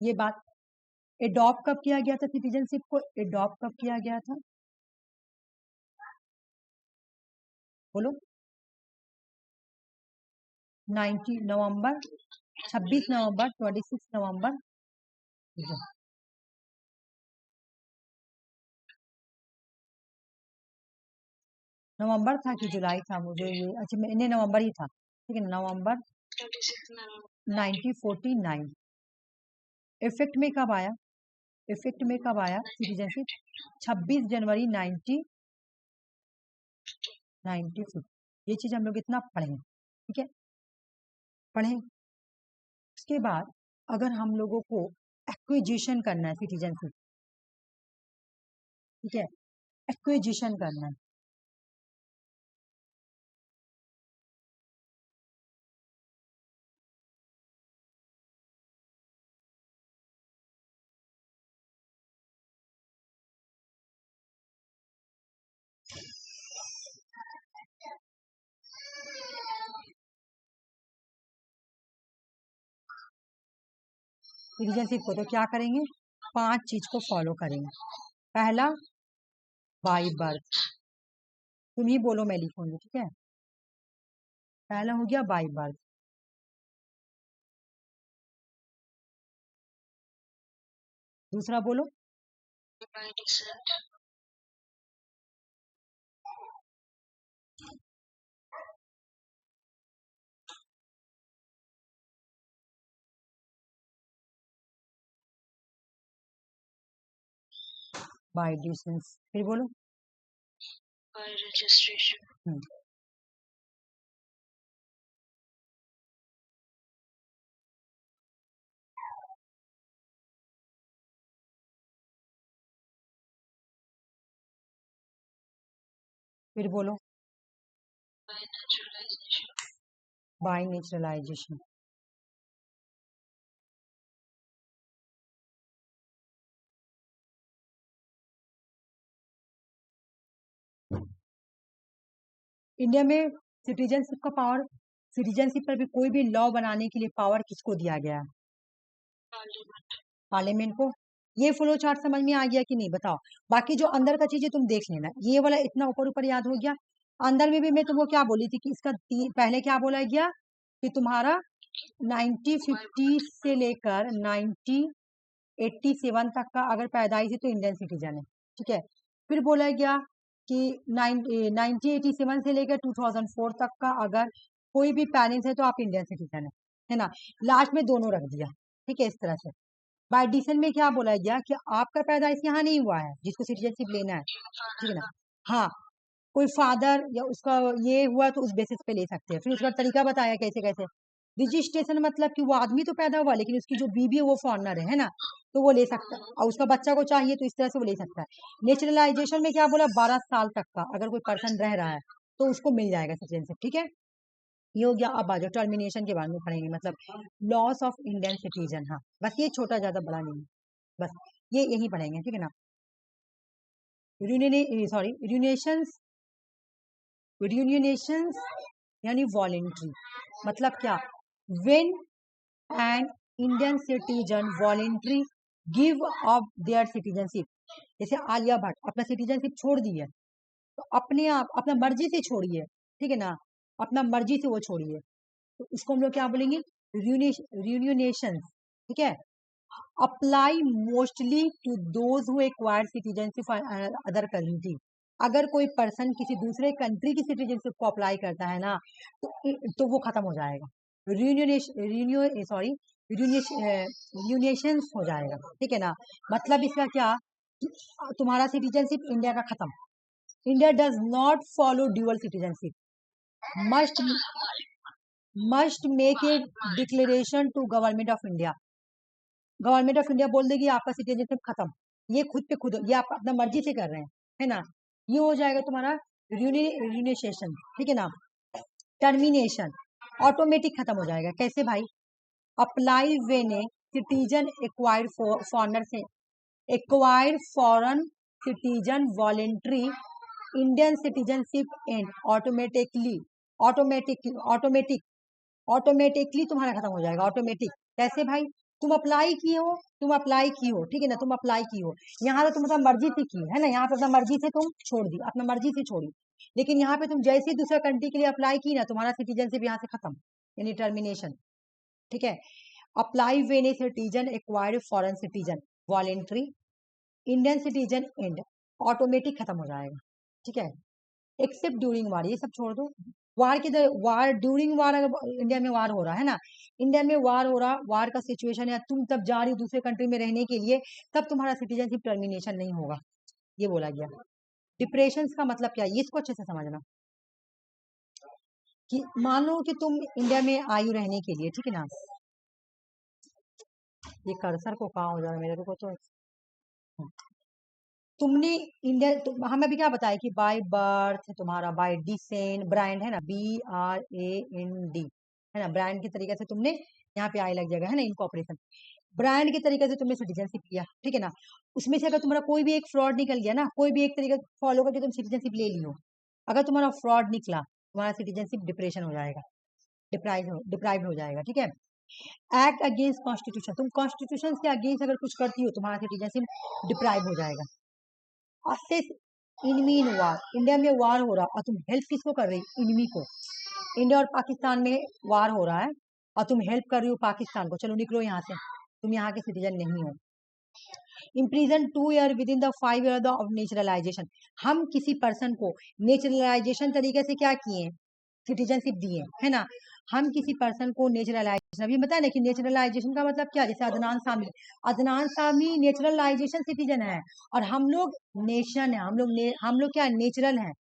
ये बात। एडॉप्ट कब किया गया था सिटीजनशिप को, एडॉप्ट कब किया गया था, बोलो। 26 नवंबर 26 नवंबर नवंबर था कि जुलाई था, मुझे ये अच्छा मैंने नवंबर ही था, ठीक है, नवंबर 1949। इफेक्ट में कब आया, इफेक्ट में कब आया सिटीजनशिप, 26 जनवरी 1996। ये चीज हम लोग इतना पढ़े, ठीक है, पढ़े। उसके बाद अगर हम लोगों को एक्विजिशन करना है सिटीजनशिप, ठीक है, एक्विजिशन करना है, सिटीजनशिप को तो क्या करेंगे, 5 चीज को फॉलो करेंगे। पहला बाय बर्थ, तुम ही बोलो मैं लिखूंगी, ठीक है। पहला हो गया बाय बर्थ, दूसरा बोलो बाय डिसेंस, फिर बोलो बाय रजिस्ट्रेशन, फिर बोलो बाय नेचुरलाइजेशन। इंडिया में सिटीजनशिप का पावर, सिटीजनशिप पर भी कोई भी लॉ बनाने के लिए पावर किसको दिया गया है, पार्लियामेंट को। ये फ्लो चार्ट समझ में आ गया कि नहीं बताओ। बाकी जो अंदर का चीज है तुम देख लेना, ये वाला इतना ऊपर ऊपर याद हो गया। अंदर में भी मैं तुमको क्या बोली थी कि इसका पहले क्या बोला गया कि तुम्हारा 1950 से लेकर 1987 तक का अगर पैदाइश है तो इंडियन सिटीजन है, ठीक है। फिर बोला गया कि 1987 से लेकर 2004 तक का अगर कोई भी पेरेंट्स है तो आप इंडियन सिटीजन है ना। लास्ट में दोनों रख दिया, ठीक है, इस तरह से। बाय डिसीजन में क्या बोला गया कि आपका पैदाइश यहाँ नहीं हुआ है जिसको सिटीजनशिप लेना है, ठीक है ना। हाँ, कोई फादर या उसका ये हुआ तो उस बेसिस पे ले सकते हैं। फिर उसका तरीका बताया कैसे कैसे। रजिस्ट्रेशन मतलब कि वो आदमी तो पैदा हुआ लेकिन उसकी जो बीबी है वो फॉरनर है ना, तो वो ले सकता है, और उसका बच्चा को चाहिए तो इस तरह से वो ले सकता है। नेचुरलाइजेशन में क्या बोला, 12 साल तक का अगर कोई पर्सन रह रहा है तो उसको मिल जाएगा सिटीजनशिप, ठीक है। ये हो गया। अब आ जाओ टर्मिनेशन के बारे में पढ़ेंगे, मतलब लॉस ऑफ इंडियन सिटीजन। हाँ बस ये छोटा ज्यादा बड़ा नहीं है, बस ये यही पढ़ेंगे, ठीक है ना। सॉरी रियूनियनेशंस यानी वॉलेंट्री, मतलब क्या, when an Indian citizen voluntary give up their citizenship. जैसे आलिया भट्ट अपना सिटीजनशिप छोड़ दी है तो अपने आप अपना मर्जी से छोड़ी है, ठीक है ना, अपना मर्जी से वो छोड़िए, तो इसको हम लोग क्या बोलेंगे, रियूनियनेशन, ठीक है। Apply mostly to those who acquire citizenship other country, अगर कोई पर्सन किसी दूसरे कंट्री की सिटीजनशिप को अप्लाई करता है ना, तो वो खत्म हो जाएगा, रियूनियनेशन हो जाएगा, ठीक है ना। मतलब इसका क्या, तुम्हारा सिटीजनशिप इंडिया का खत्म। India does not follow dual citizenship, must make a declaration to government of India, government of India बोल देगी आपका सिटीजनशिप खत्म, ये खुद पे खुद, ये आप अपना मर्जी से कर रहे हैं, है ना, ये हो जाएगा तुम्हारा रियूनियनेशन, ठीक है ना। टर्मिनेशन, ऑटोमेटिक खत्म हो जाएगा, कैसे भाई, apply when a citizen acquired foreigner से acquired foreign citizen voluntary Indian citizenship and automatically तुम्हारा खत्म हो जाएगा, ऑटोमेटिक। कैसे भाई, तुम अप्लाई की हो, ठीक है ना, तुम अप्लाई की हो, यहाँ तो तुम अपना मर्जी से की है ना, यहाँ पे अपना मर्जी से तुम छोड़ दी, अपना मर्जी से छोड़ी, लेकिन यहाँ पे तुम जैसे ही दूसरा कंट्री के लिए अप्लाई की ना, तुम्हारा सिटीजनशिप यहाँ से खत्म, यानी टर्मिनेशन, ठीक है। Apply when a citizen acquired foreign citizen voluntary Indian citizen and, automatic खत्म हो जाएगा, ठीक है। एक्सेप्ट ड्यूरिंग वार, ये सब छोड़ दो, वार के वार ड्यूरिंग वार, अगर इंडिया में वार हो रहा है ना, इंडिया में वार हो रहा, वार का सिचुएशन है, तुम तब जा रही दूसरे कंट्री में रहने के लिए, तब तुम्हारा सिटीजनशिप टर्मिनेशन नहीं होगा, ये बोला गया। डिप्रेशन का मतलब क्या है, इसको अच्छे से समझना, कि मान लो कि तुम इंडिया में आई रहने के लिए, ठीक है ना, ये कर्सर को कहाँ हो जा रहा है मेरे को, तो तुमने इंडिया, हमें अभी क्या बताया कि बाय बर्थ तुम्हारा, बाय डिसेंट, ब्रांड है ना, BRAND, है ना, ब्रांड के तरीके से तुमने, यहाँ पे आई लग जाएगा, है ना, इनकॉर्पोरेशन, ब्रांड के तरीके से तुमने सिटीजनशिप किया, ठीक है ना। उसमें से अगर तुम्हारा कोई भी एक फ्रॉड निकल गया ना, कोई भी एक तरीका फॉलो करके तुम सिटीजनशिप ले लियो, अगर तुम्हारा फ्रॉड निकला, तुम्हारा सिटीजनशिप डिप्रेशन हो जाएगा, डिप्राइव हो जाएगा, ठीक है। एक्ट अगेंस्ट कॉन्स्टिट्यूशन, तुम कॉन्स्टिट्यूशन के अगेंस्ट अगर कुछ करती हो, तुम्हारा सिटीजनशिप डिप्राइव हो जाएगा। असेस इनमी इन वार, इंडिया में वार हो रहा और तुम हेल्प किसको कर रही, इनमी को, इंडिया और पाकिस्तान में वार हो रहा है और तुम हेल्प कर रही हो पाकिस्तान को, चलो निकलो यहाँ से, तुम यहाँ के सिटीजन नहीं हो। Impression 2 year with in the 5 year of naturalisation, हम किसी पर्सन को नेचुरलाइजेशन तरीके से क्या किए, सिटीजनशिप दिए, है ना, हम किसी पर्सन को नेचुरलाइजेशन, अभी बताया ना कि नेचुरलाइजेशन का मतलब क्या, जैसे अदनान सामी नेचुरलाइजेशन सिटीजन है, और हम लोग नेशन है, हम लोग क्या नेचुरल है,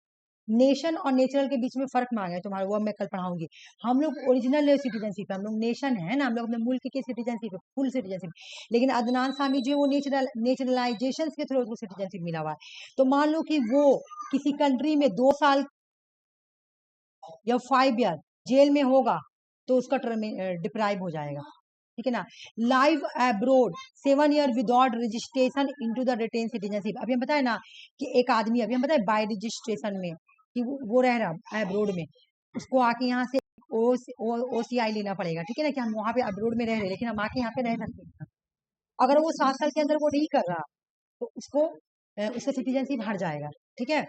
नेशन और नेचुरल के बीच में फर्क मांगे तुम्हारा, वो मैं कल पढ़ाऊंगी। हम लोग ओरिजिनल सिटीजनशिप है, हम लोग नेशन है ना, हम लोग अपने मुल्क के सिटीजनशिप है, फुल सिटीजनशिप, लेकिन अदनान सामी जो वो नेचुरलाइजेशन के थ्रू उसको सिटीजनशिप मिला हुआ है, तो मान लो कि वो किसी कंट्री में 2 साल या 5 ईयर जेल में होगा, तो उसका टर्म डिप्राइव हो जाएगा, ठीक है ना। Live abroad 7 year without registration into the retain citizenship, अभी हम बताए ना कि एक आदमी, अभी हम बताए बाय रजिस्ट्रेशन में कि वो रह रहा एब्रोड में, उसको आके यहाँ से OCI लेना पड़ेगा, ठीक है ना, कि हम वहाँ पे अब्रोड में रह रहे, लेकिन हम आके यहाँ पे रह सकते हैं। अगर वो 7 साल के अंदर वो नहीं कर रहा, तो उसका सिटीजनशिप हट जाएगा, ठीक है।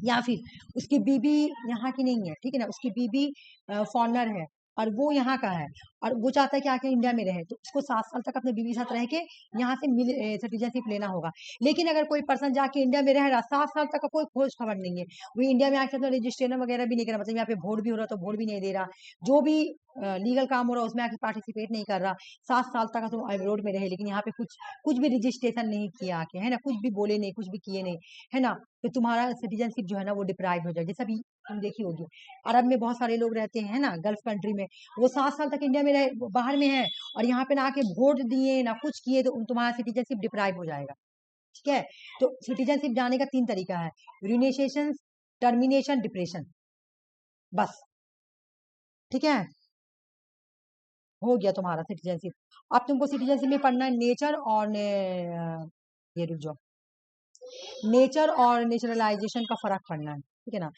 या फिर उसकी बीबी यहाँ की नहीं है, ठीक है ना, उसकी बीबी फॉरनर है और वो यहाँ का है, और वो चाहता है कि आके इंडिया में रहे, तो उसको 7 साल तक अपने बीबी के साथ रह के यहाँ से सिटीजनशिप लेना होगा। लेकिन अगर कोई पर्सन जाके इंडिया में रह रहा 7 साल तक का कोई खोज खबर नहीं है, वो इंडिया में आके अपना रजिस्ट्रेशन वगैरह भी नहीं कर रहा, मतलब यहाँ पे वोट भी हो रहा तो वोट भी नहीं दे रहा, जो भी लीगल काम हो रहा है उसमें आके पार्टिसिपेट नहीं कर रहा, 7 साल तक तुम अब्रोड में रहे, लेकिन यहाँ पे कुछ भी रजिस्ट्रेशन नहीं किया आके, है ना, कुछ भी बोले नहीं, कुछ भी किए नहीं, है ना, तो तुम्हारा सिटीजनशिप जो है ना वो डिप्राइव हो जाएगा। जैसे अभी तुम देखी होगी, अरब में बहुत सारे लोग रहते हैं ना, गल्फ कंट्री में, वो 7 साल तक इंडिया में रहे, बाहर में है, और यहाँ पे ना आके वोट दिए ना कुछ किए, तो तुम्हारा सिटीजनशिप डिप्राइव हो जाएगा, ठीक है। तो सिटीजनशिप जाने का 3 तरीका है, रियूनियनेशन, टर्मिनेशन, डिप्रेशन, बस, ठीक है, हो गया तुम्हारा सिटीजनशिप। अब तुमको सिटीजनशिप में पढ़ना है नेचर और ये रुक जाओ, नेचर और नेचुरलाइजेशन का फर्क पढ़ना है, ठीक है ना।